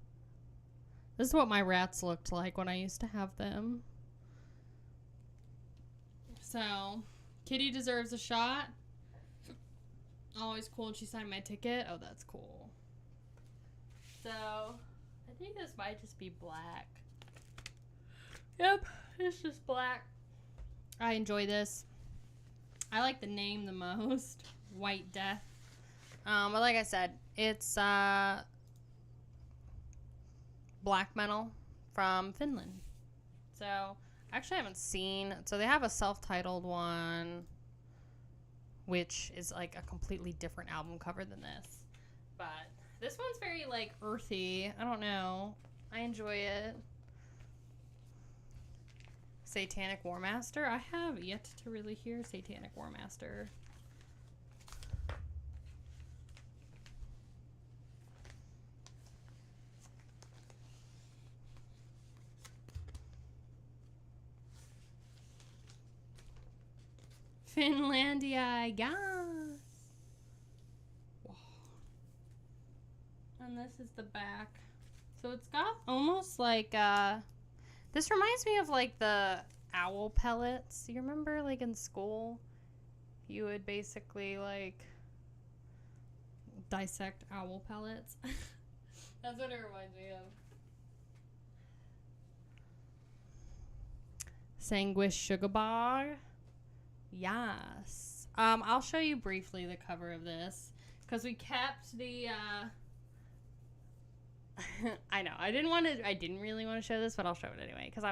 This is what my rats looked like when I used to have them. So, Kitty deserves a shot. Always cool, and she signed my ticket. Oh, that's cool. So, I think this might just be black. Yep, it's just black. I enjoy this. I like the name the most. White Death. But like I said, it's black metal from Finland. So, actually I haven't seen... So, they have a self-titled one, which is like a completely different album cover than this. But this one's very, like, earthy. I don't know. I enjoy it. Satanic War Master. I have yet to really hear Satanic War Master. Finlandia, yes. And this is the back. So it's got almost like, this reminds me of like the owl pellets. You remember like in school, you would basically like dissect owl pellets. That's what it reminds me of. Sanguish Sugarbog. Yes. I'll show you briefly the cover of this because we kept the I know. I didn't really want to show this, but I'll show it anyway because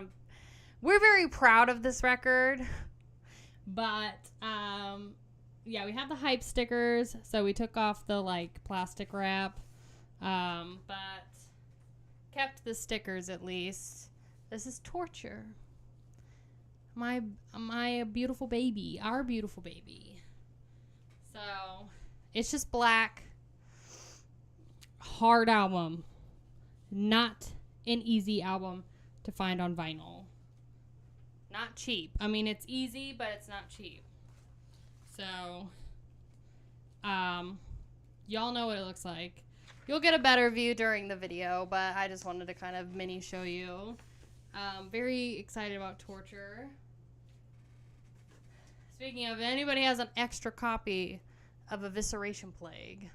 we're very proud of this record. But yeah, we have the hype stickers, so we took off the like plastic wrap. But kept the stickers at least. This is Torture. My beautiful baby. Our beautiful baby. So, it's just black. Hard album. Not an easy album to find on vinyl. Not cheap. I mean, it's easy, but it's not cheap. So, y'all know what it looks like. You'll get a better view during the video, but I just wanted to kind of mini show you. Very excited about Torture. Speaking of, if anybody has an extra copy of Evisceration Plague,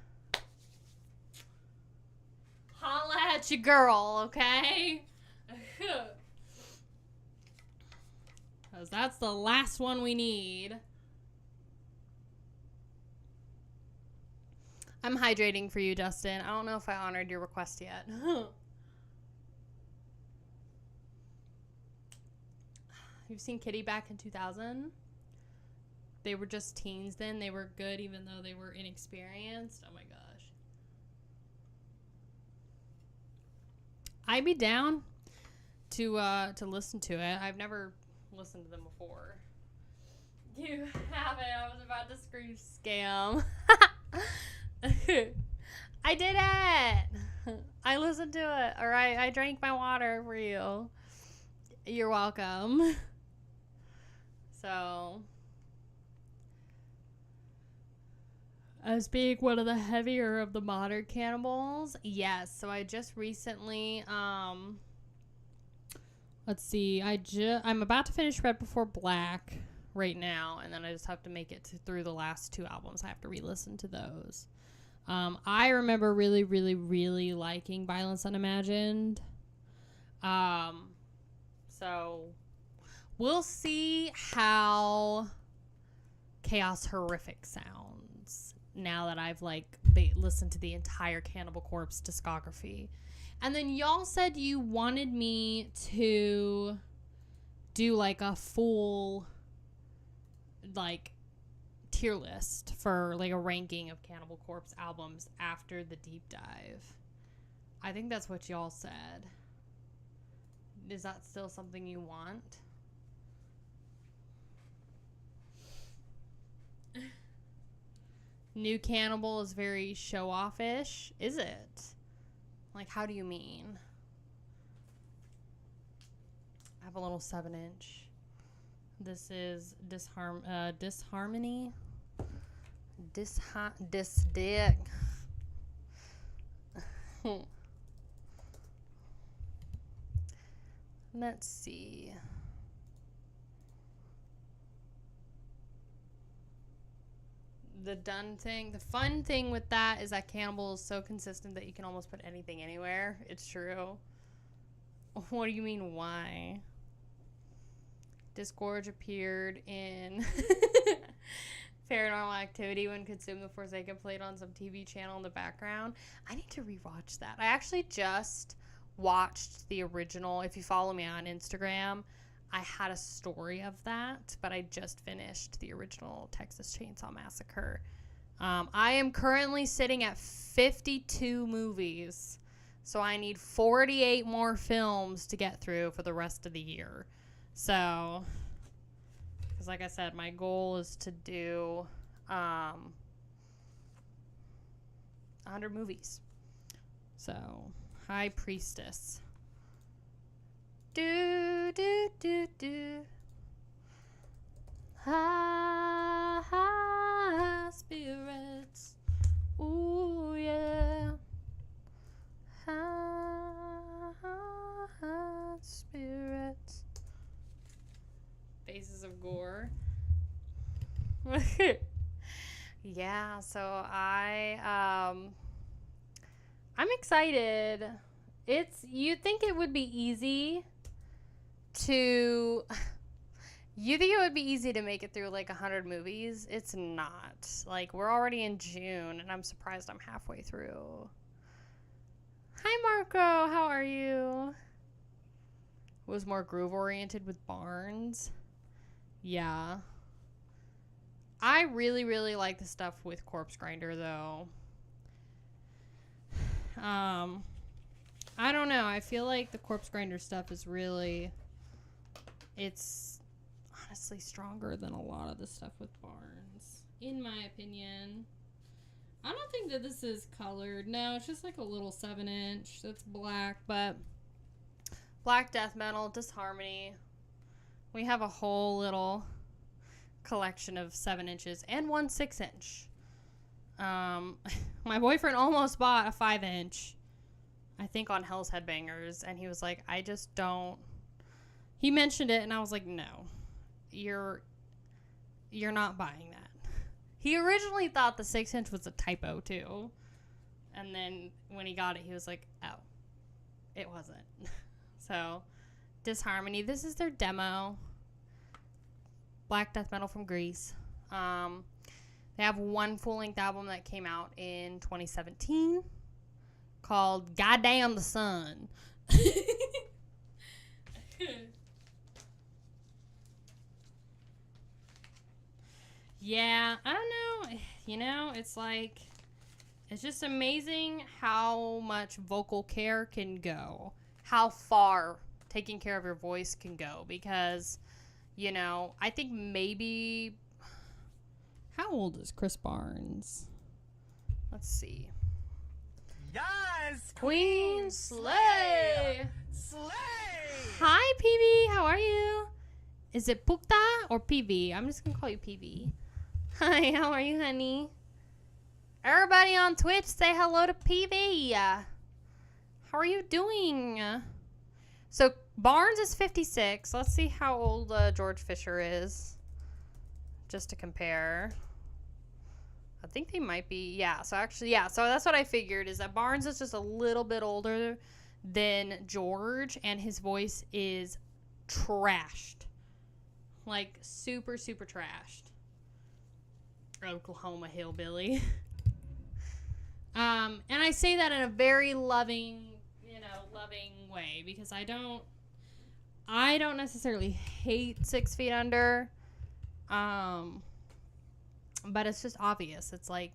holla at your girl, okay? Because that's the last one we need. I'm hydrating for you, Justin. I don't know if I honored your request yet. You've seen Kitty back in 2000? They were just teens then. They were good even though they were inexperienced. Oh my gosh. I'd be down to listen to it. I've never listened to them before. You haven't. I was about to scream scam. I did it. I listened to it. Or I drank my water for you. You're welcome. So, as being one of the heavier of the modern cannibals, yes. So I just recently, let's see, I'm about to finish Red Before Black right now, and then I just have to make it through the last 2 albums. I have to re-listen to those. I remember really, really, really liking Violence Unimagined. So we'll see how Chaos Horrific sounds now that I've listened to the entire Cannibal Corpse discography. And then y'all said you wanted me to do like a full tier list for like a ranking of Cannibal Corpse albums after the deep dive. I think that's what y'all said. Is that still something you want? New Cannibal is very show-off-ish. Is it? Like, how do you mean? I have a little 7-inch. This is Disharmony. Disdick. Let's see. The fun thing with that is that Cannibal is so consistent that you can almost put anything anywhere. It's true. What do you mean, why? Disgorge appeared in Paranormal Activity when Consume the Forsaken played on some TV channel in the background. I need to rewatch that. I actually just watched the original. If you follow me on Instagram, I had a story of that, but I just finished the original Texas Chainsaw Massacre. I am currently sitting at 52 movies, so I need 48 more films to get through for the rest of the year. So, because like I said, my goal is to do 100 movies. So, High Priestess. Do, do, do, do. High spirits. Ooh, yeah. High spirits. Faces of Gore. Yeah, so I'm excited. You'd think it would be easy to make it through like 100 movies. It's not. Like, we're already in June and I'm surprised I'm halfway through. Hi Marco, how are you? Was more groove oriented with Barnes. Yeah. I really, really like the stuff with Corpse Grinder though. I don't know. I feel like the Corpse Grinder stuff is really, it's honestly stronger than a lot of the stuff with Barnes, in my opinion. I don't think that this is colored. No, it's just like a little 7-inch. That's black, but black death metal, Disharmony. We have a whole little collection of 7 inches and 1 6-inch. My boyfriend almost bought a 5-inch, I think on Hell's Headbangers, and he was like, I just don't. He mentioned it, and I was like, no, you're not buying that. He originally thought the 6-inch was a typo too, and then when he got it, he was like, oh, it wasn't. So, Disharmony. This is their demo. Black death metal from Greece. They have one full-length album that came out in 2017 called Goddamn the Sun. Yeah, I don't know. You know, it's like, it's just amazing how much vocal care can go. How far taking care of your voice can go. Because, you know, I think maybe... How old is Chris Barnes? Let's see. Yes! Queen Slay! Slay! Hi, PV. How are you? Is it Pukta or PV? I'm just going to call you PV. Hi, how are you, honey? Everybody on Twitch, say hello to PV. How are you doing? So, Barnes is 56. Let's see how old George Fisher is. Just to compare. I think they might be, yeah. So actually, yeah. So that's what I figured, is that Barnes is just a little bit older than George, and his voice is trashed. Like, super, super trashed. Oklahoma hillbilly. And I say that in a very loving, loving way, because I don't necessarily hate 6 Feet Under. But it's just obvious. It's like,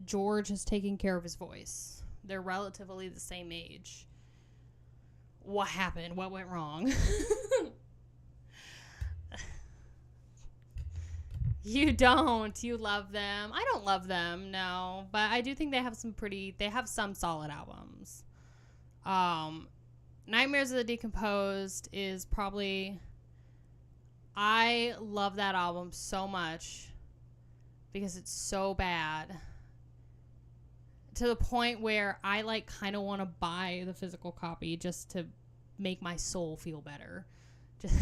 George is taking care of his voice. They're relatively the same age. What happened? What went wrong? You don't. You love them. I don't love them, no. But I do think they have some solid albums. Nightmares of the Decomposed is probably... I love that album so much because it's so bad, to the point where I kind of want to buy the physical copy just to make my soul feel better. Just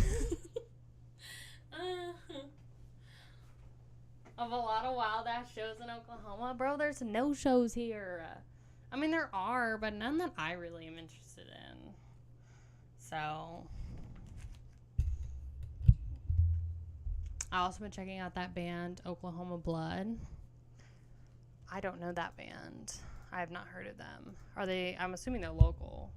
of a lot of wild ass shows in Oklahoma, bro. There's no shows here. I mean, there are, but none that I really am interested in. So I also been checking out that band, Oklahoma Blood. I don't know that band. I have not heard of them. Are they... I'm assuming they're local.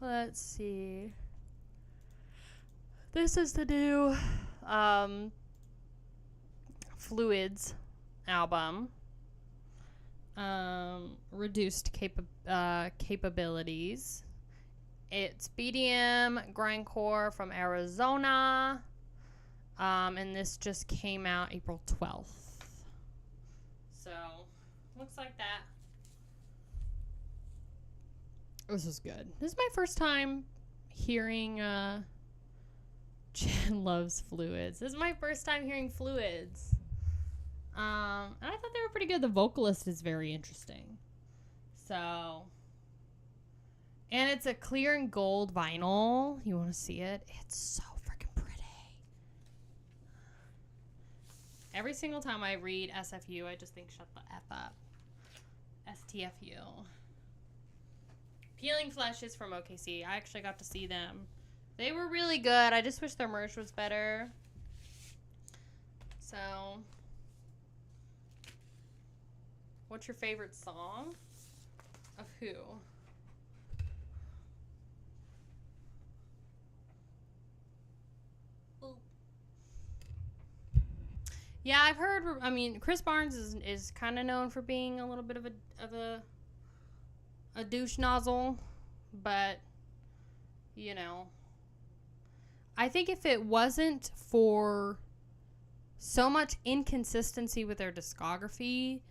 Let's see. This is the new Fluids album. Reduced capabilities. It's BDM grindcore from Arizona. And this just came out April 12th. So, looks like that. This is good. This is my first time hearing, Jen loves Fluids. This is my first time hearing Fluids. And I thought they were pretty good. The vocalist is very interesting. So... And it's a clear and gold vinyl. You want to see it? It's so freaking pretty. Every single time I read SFU, I just think, shut the F up. STFU. Peeling Flesh is from OKC. I actually got to see them. They were really good. I just wish their merch was better. So, what's your favorite song? Of who? Yeah, I've heard. I mean, Chris Barnes is kind of known for being a little bit of a douche nozzle, but I think if it wasn't for so much inconsistency with their discography,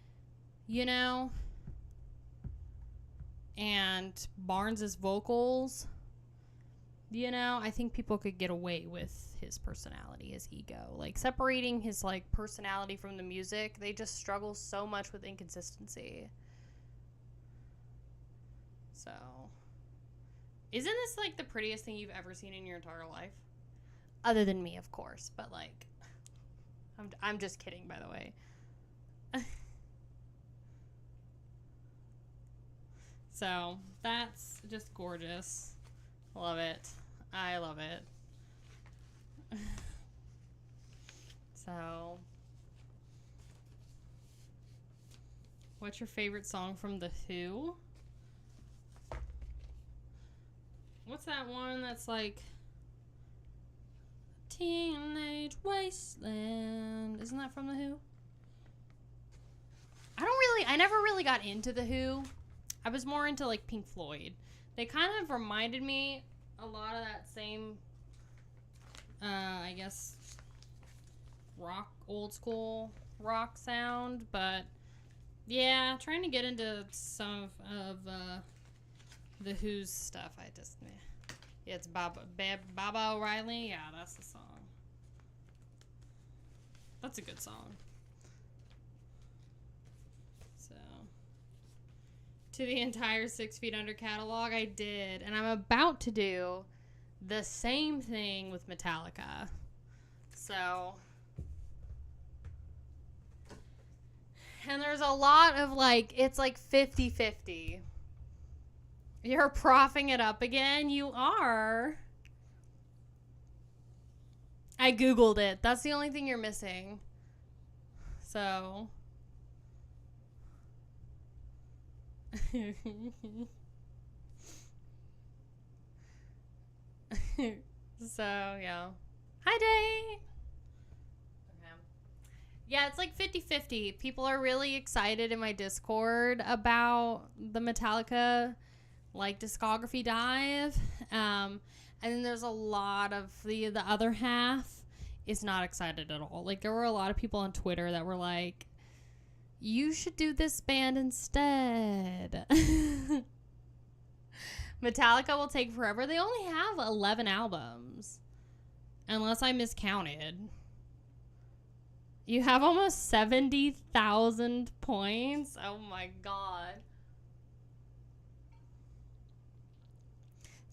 and Barnes's vocals, you know, I think people could get away with his personality, his ego. Like, separating his, like, personality from the music, they just struggle so much with inconsistency. So, isn't this, like, the prettiest thing you've ever seen in your entire life? Other than me, of course, but, like, I'm just kidding, by the way. So, that's just gorgeous. Love it. I love it. So, what's your favorite song from The Who? What's that one that's like Teenage Wasteland? Isn't that from The Who? I never really got into The Who. I was more into like Pink Floyd. They kind of reminded me a lot of that same, I guess, rock, old school rock sound. But yeah, trying to get into some of The Who's stuff. Yeah, it's Baba O'Reilly. Yeah, that's the song. That's a good song. So, to the entire 6 Feet Under catalog, I did. And I'm about to do the same thing with Metallica. So, and there's a lot of, like, it's like 50-50. You're propping it up again? You are. I Googled it. That's the only thing you're missing. So. So, yeah. Hi, Day. Okay. Yeah, it's like 50-50. People are really excited in my Discord about the Metallica, like, discography dive. And then there's a lot of the other half is not excited at all. Like, there were a lot of people on Twitter that were like, you should do this band instead. Metallica will take forever. They only have 11 albums, unless I miscounted. You have almost 70,000 points. Oh my god.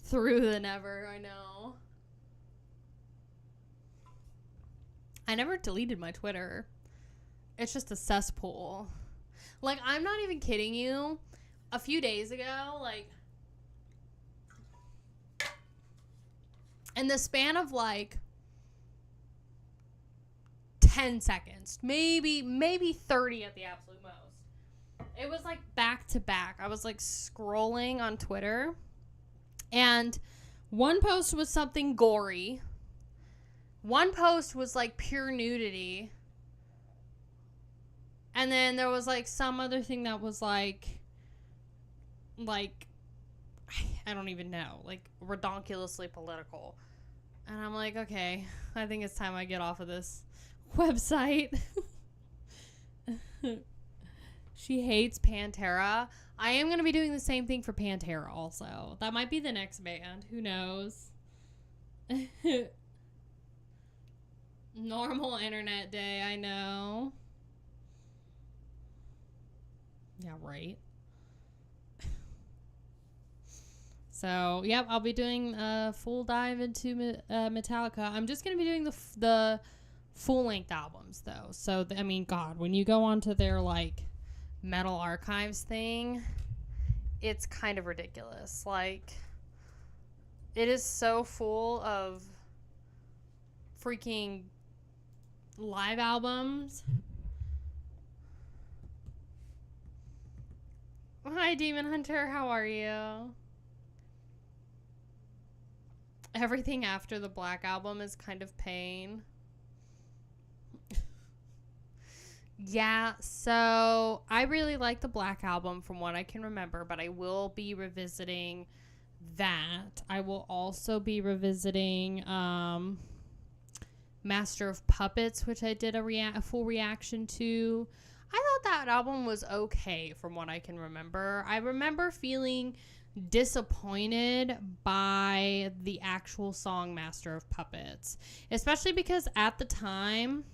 Through the never, I know. I never deleted my Twitter. It's just a cesspool. Like, I'm not even kidding you. A few days ago, like, in the span of, like, 10 seconds, maybe 30 at the absolute most, it was, like, back to back. I was, like, scrolling on Twitter, and one post was something gory. One post was, like, pure nudity. And then there was, like, some other thing that was, like, I don't even know, like, redonkulously political. And I'm like, okay, I think it's time I get off of this website. She hates Pantera. I am going to be doing the same thing for Pantera also. That might be the next band. Who knows? Normal internet day, I know. Yeah, right. So, yep, I'll be doing a full dive into Metallica. I'm just going to be doing the full-length albums, though. So, I mean, God, when you go onto their, like, Metal Archives thing, it's kind of ridiculous. Like, it is so full of freaking live albums. Hi, Demon Hunter. How are you? Everything after the Black Album is kind of pain. Yeah, so I really like the Black Album from what I can remember, but I will be revisiting that. I will also be revisiting Master of Puppets, which I did a full reaction to. I thought thought that album was okay from what I can remember. I remember feeling disappointed by the actual song Master of Puppets, especially because at the time,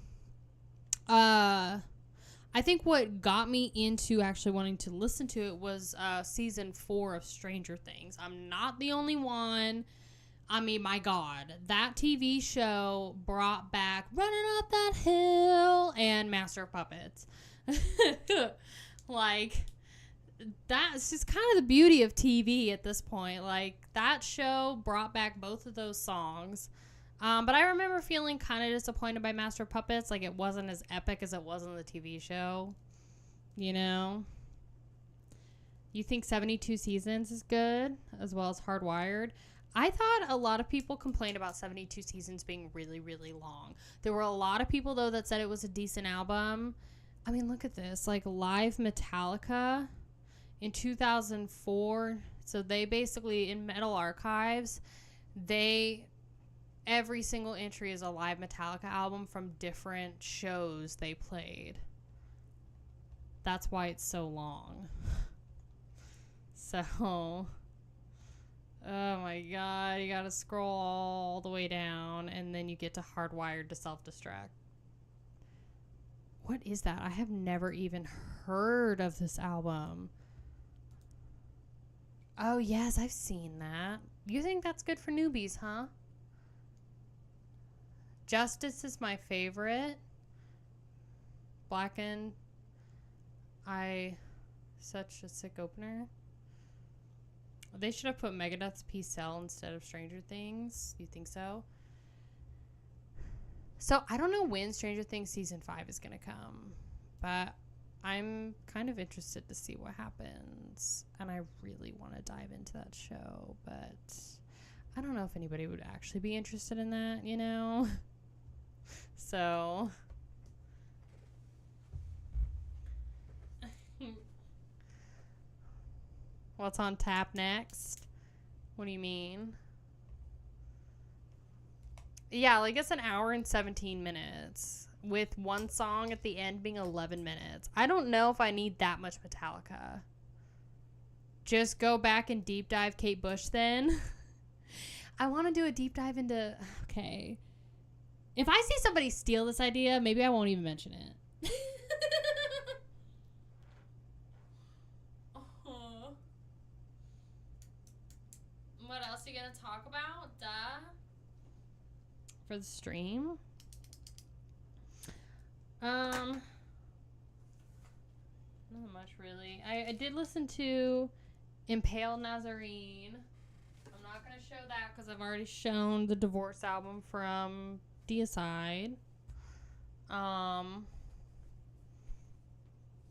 I think what got me into actually wanting to listen to it was season 4 of Stranger Things. I'm not the only one. I mean, my God, that TV show brought back Running Up That Hill and Master of Puppets. Like, that's just kind of the beauty of TV at this point. Like, that show brought back both of those songs. But I remember feeling kind of disappointed by Master of Puppets. Like, it wasn't as epic as it was on the TV show. You know? You think 72 seasons is good, as well as Hardwired? I thought a lot of people complained about 72 seasons being really, really long. There were a lot of people, though, that said it was a decent album. I mean, look at this. Like, Live Metallica in 2004. So they basically, in Metal Archives, every single entry is a Live Metallica album from different shows they played. That's why it's so long. So, oh my God, you gotta scroll all the way down, and then you get to Hardwired to Self-Destruct. What is that? I have never even heard of this album. Oh, yes, I've seen that. You think that's good for newbies, huh? Justice is my favorite. Blackened. Such a sick opener. They should have put Megadeth's Peace Cell instead of Stranger Things. You think so? So, I don't know when Stranger Things Season 5 is going to come. But I'm kind of interested to see what happens. And I really want to dive into that show. But I don't know if anybody would actually be interested in that, you know? So... What's on tap next? What do you mean? Yeah, like it's an hour and 17 minutes with one song at the end being 11 minutes. I don't know if I need that much Metallica. Just go back and deep dive Kate Bush then. I want to do a deep dive into... Okay. If I see somebody steal this idea, maybe I won't even mention it. What else are you going to talk about? Duh. For the stream? Not much really. I did listen to Impaled Nazarene. I'm not going to show that because I've already shown the Divorce album from Deicide.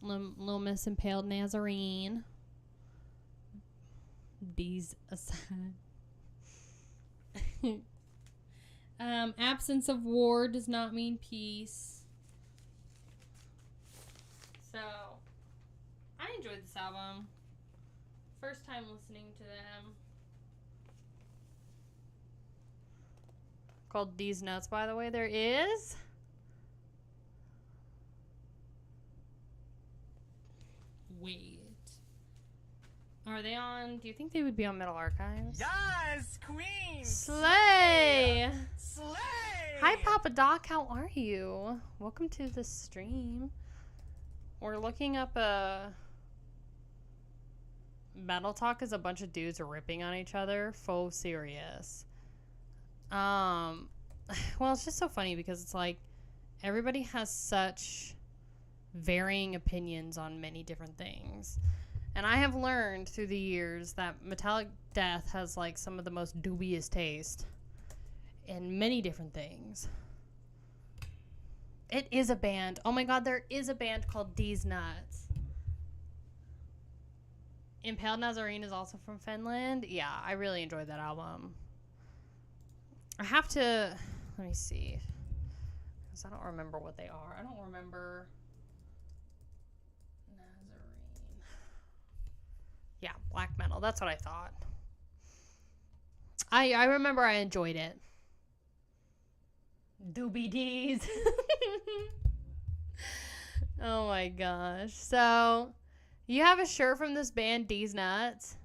Little Miss Impaled Nazarene. Bees aside. Absence of war does not mean peace. So, I enjoyed this album. First time listening to them. Called These Nuts, by the way. There is... Wait. Are they on... Do you think they would be on Metal Archives? Yes, queen! Slay! Slay! Hi, Papa Doc. How are you? Welcome to the stream. We're looking up a... Metal Talk is a bunch of dudes ripping on each other. Faux serious. Well, it's just so funny because it's like... Everybody has such varying opinions on many different things. And I have learned through the years that Metallic Death has like some of the most dubious taste in many different things. It is a band. Oh my God, there is a band called These Nuts. Impaled Nazarene is also from Finland. Yeah, I really enjoyed that album. I have to... Let me see. Because I don't remember what they are. I don't remember... Yeah, black metal. That's what I thought. I remember I enjoyed it. Doobie D's. Oh my gosh. So, you have a shirt from this band, D's Nuts.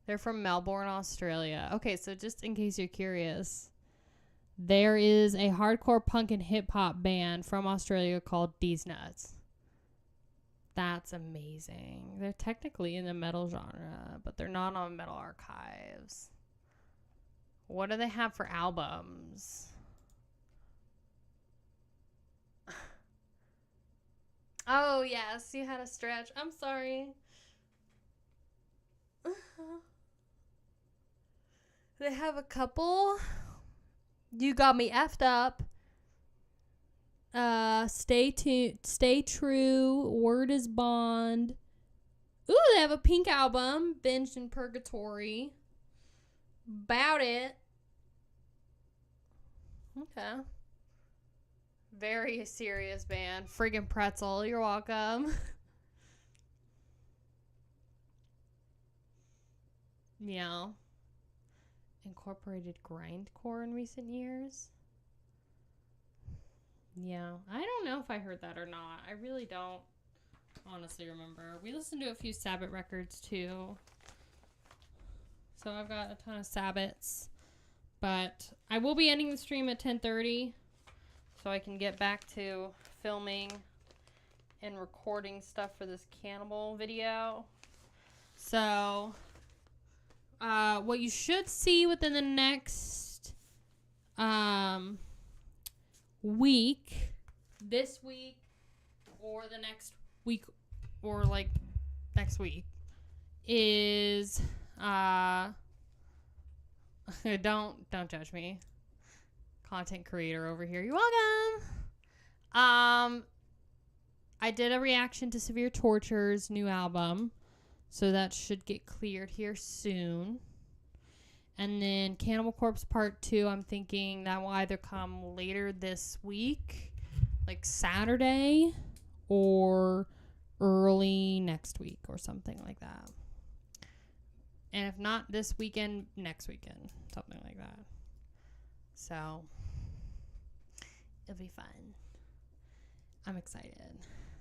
They're from Melbourne, Australia. Okay, so just in case you're curious, there is a hardcore punk and hip hop band from Australia called D's Nuts. That's amazing. They're technically in the metal genre, but they're not on Metal Archives. What do they have for albums? Oh, yes, you had a stretch. I'm sorry. They have a couple. You got me effed up. Stay tuned. Stay true. Word is bond. Ooh, they have a Pink album. Binged in Purgatory. About it. Okay. Very serious band. Friggin' Pretzel. You're welcome. Yeah. Incorporated grindcore in recent years. Yeah. I don't know if I heard that or not. I really don't honestly remember. We listened to a few Sabbath records too. So I've got a ton of Sabbaths. But I will be ending the stream at 10:30. So I can get back to filming and recording stuff for this Cannibal video. So, what you should see within the next week, this week, or the next week, or like next week, is don't judge me. Content creator over here. You're welcome. I did a reaction to Severe Torture's new album, so that should get cleared here soon. And then Cannibal Corpse Part 2, I'm thinking that will either come later this week, like Saturday, or early next week or something like that. And if not this weekend, next weekend, something like that. So, it'll be fun. I'm excited.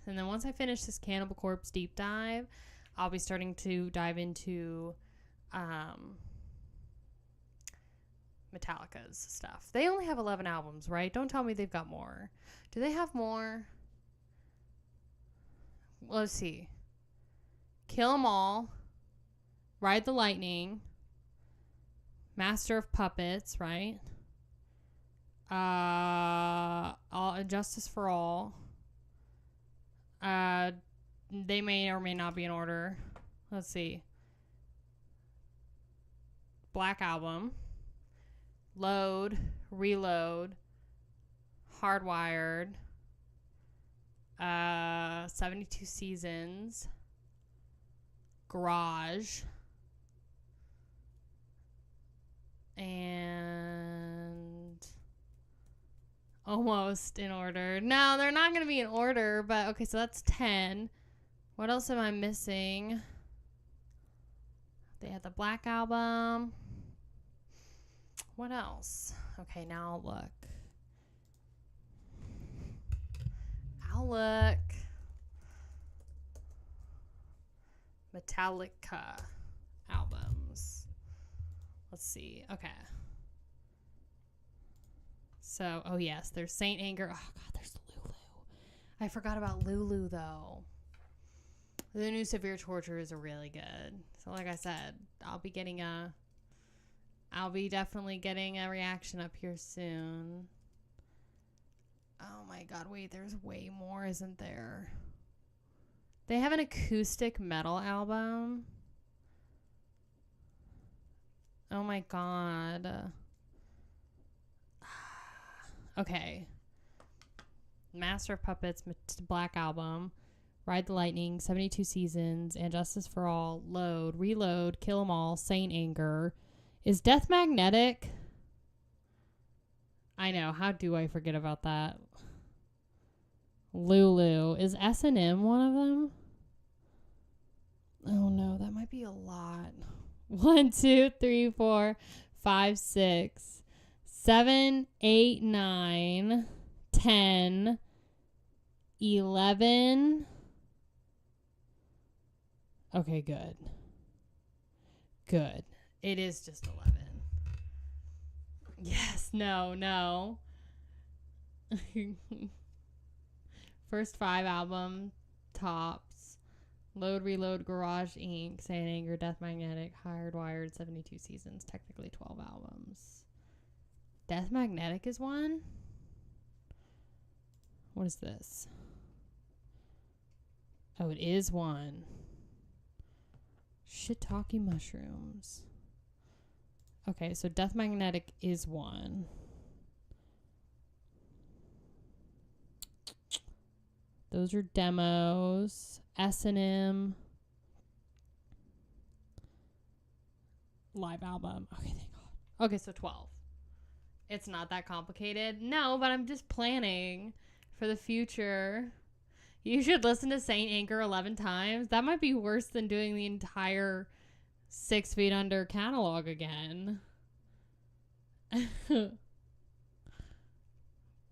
And then once I finish this Cannibal Corpse deep dive, I'll be starting to dive into Metallica's stuff. They only have 11 albums, right? Don't tell me they've got more. Do they have more? Well, let's see. Kill 'Em All, Ride the Lightning, Master of Puppets, right? Justice for All. They may or may not be in order. Let's see. Black Album, Load, Reload, Hardwired, 72 Seasons, Garage, and almost in order. No, they're not going to be in order, but okay, so that's 10. What else am I missing? They had the Black Album. What else? Okay, now I'll look. Metallica albums. Let's see. Okay. So, oh yes, there's Saint Anger. Oh god, there's Lulu. I forgot about Lulu though. The new Severe Torture is really good. So like I said, I'll be definitely getting a reaction up here soon. Oh my god, wait, there's way more, isn't there? They have an acoustic metal album. Oh my god. Okay. Master of Puppets, Black Album, Ride the Lightning, 72 Seasons, and Justice for All, Load, Reload, Kill 'Em All, Saint Anger. Is Death Magnetic? I know. How do I forget about that? Lulu. Is S&M one of them? Oh no, that might be a lot. 1, 2, 3, 4, 5, 6, 7, 8, 9, 10, 11. Okay, good. Good. It is just 11. Yes, no. First 5 album tops. Load, Reload, Garage Inc., Saint Anger, Death Magnetic, Hardwired, 72 seasons, technically 12 albums. Death Magnetic is one? What is this? Oh, it is one. Shiitake mushrooms. Okay, so Death Magnetic is one. Those are demos. S&M. Live album. Okay, thank God. Okay, so 12. It's not that complicated. No, but I'm just planning for the future. You should listen to Saint Anger 11 times. That might be worse than doing the entire 6 Feet Under catalog again.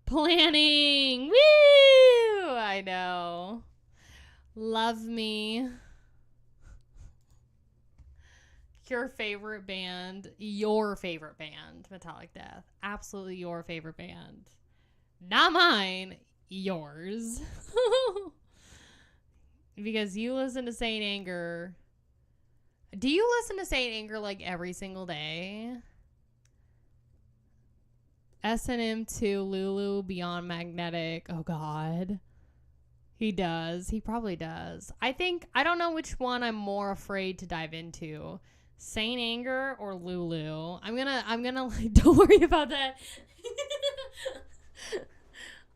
Planning. Woo! I know. Love me. Your favorite band. Your favorite band. Metallic Death. Absolutely your favorite band. Not mine. Yours. Because you listen to Saint Anger. Do you listen to Saint Anger like every single day? S&M 2, Lulu, Beyond Magnetic. Oh, God. He does. He probably does. I don't know which one I'm more afraid to dive into. Saint Anger or Lulu. I'm gonna like, don't worry about that.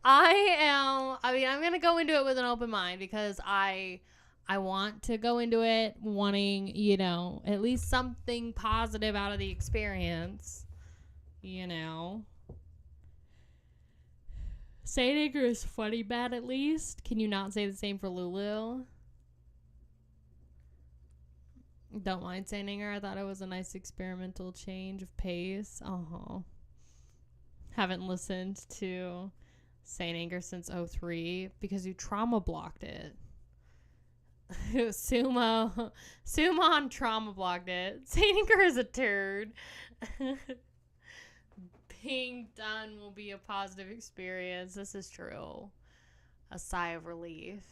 I'm gonna go into it with an open mind because I want to go into it wanting, at least something positive out of the experience. Saint Anger is funny bad at least. Can you not say the same for Lulu? Don't mind Saint Anger. I thought it was a nice experimental change of pace. Haven't listened to Saint Anger since 03 because you trauma blocked it. Sumo on trauma blocked it. Saint Anger is a turd. Being done will be a positive experience. This is true. A sigh of relief.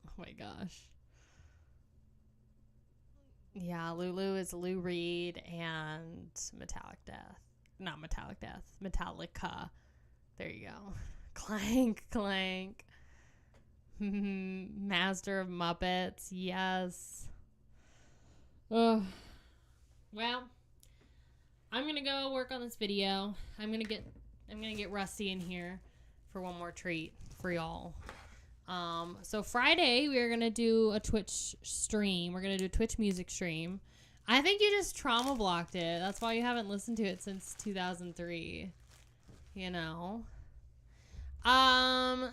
Oh my gosh. Yeah, Lulu is Lou Reed and Metallic Death. Not Metallic Death. Metallica. There you go. Clank, clank. Master of Muppets. Yes. Ugh. Well, I'm gonna go work on this video. I'm gonna get Rusty in here for one more treat for y'all. So Friday we are gonna do a Twitch stream. We're gonna do a Twitch music stream. I think you just trauma blocked it. That's why you haven't listened to it since 2003.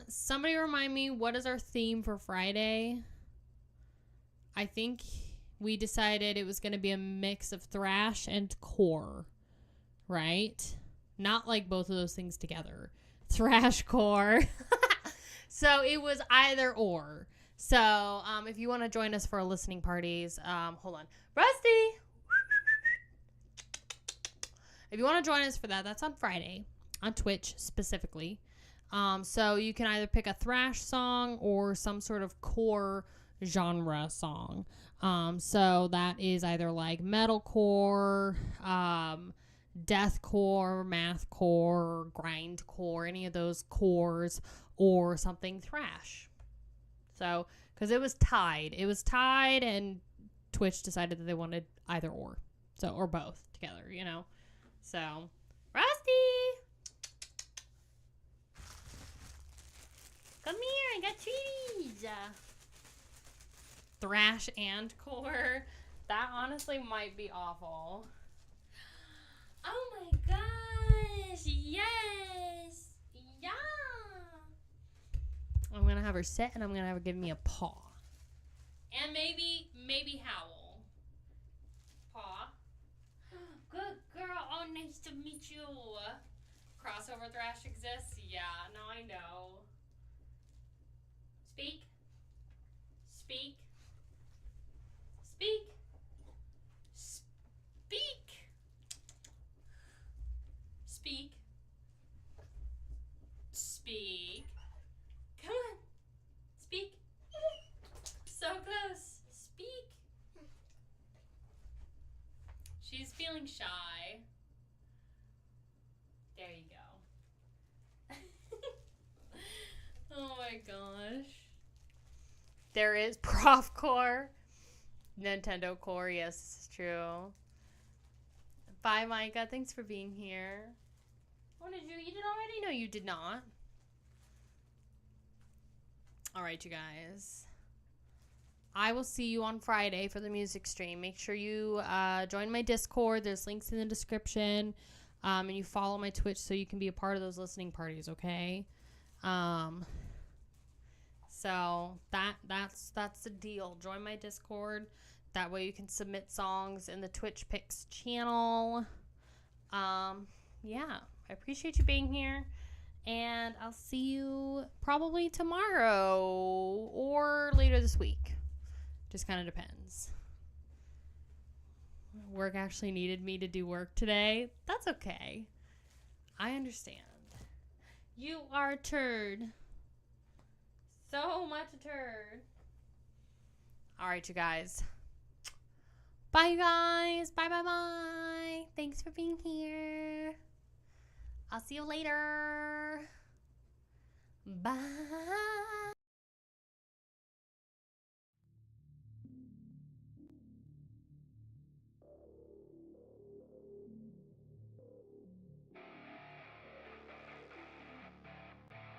Somebody remind me, what is our theme for Friday? I think we decided it was going to be a mix of thrash and core, right? Not like both of those things together. Thrash core. So it was either or. So if you want to join us for our listening parties, hold on. Rusty! If you want to join us for that, that's on Friday, on Twitch specifically. So you can either pick a thrash song or some sort of core genre song. So that is either like metalcore, deathcore, mathcore, grindcore, any of those cores, or something thrash. So, because it was tied, and Twitch decided that they wanted either or, so, or both together, So, Rusty, come here, I got treaties. Thrash and core. That honestly might be awful. Oh my gosh, yes, yeah. I'm gonna have her sit and I'm gonna have her give me a paw. And maybe howl. Paw. Good girl, oh nice to meet you. Crossover thrash exists? Yeah, no, I know. Speak. Speak. Speak. Speak. Speak. Speak. Come on. Speak. So close. Speak. She's feeling shy. There you go. Oh my gosh. There is Prof Core. Nintendo Core, yes, this is true. Bye, Micah. Thanks for being here. What did you eat it already? No, you did not. All right, you guys. I will see you on Friday for the music stream. Make sure you join my Discord. There's links in the description. And you follow my Twitch so you can be a part of those listening parties, okay? So that's the deal. Join my Discord. That way you can submit songs in the Twitch Picks channel. Yeah, I appreciate you being here. And I'll see you probably tomorrow or later this week. Just kind of depends. Work actually needed me to do work today. That's okay. I understand. You are a turd. So much a turd. All right, you guys. Bye, you guys. Bye, bye, bye. Thanks for being here. I'll see you later. Bye.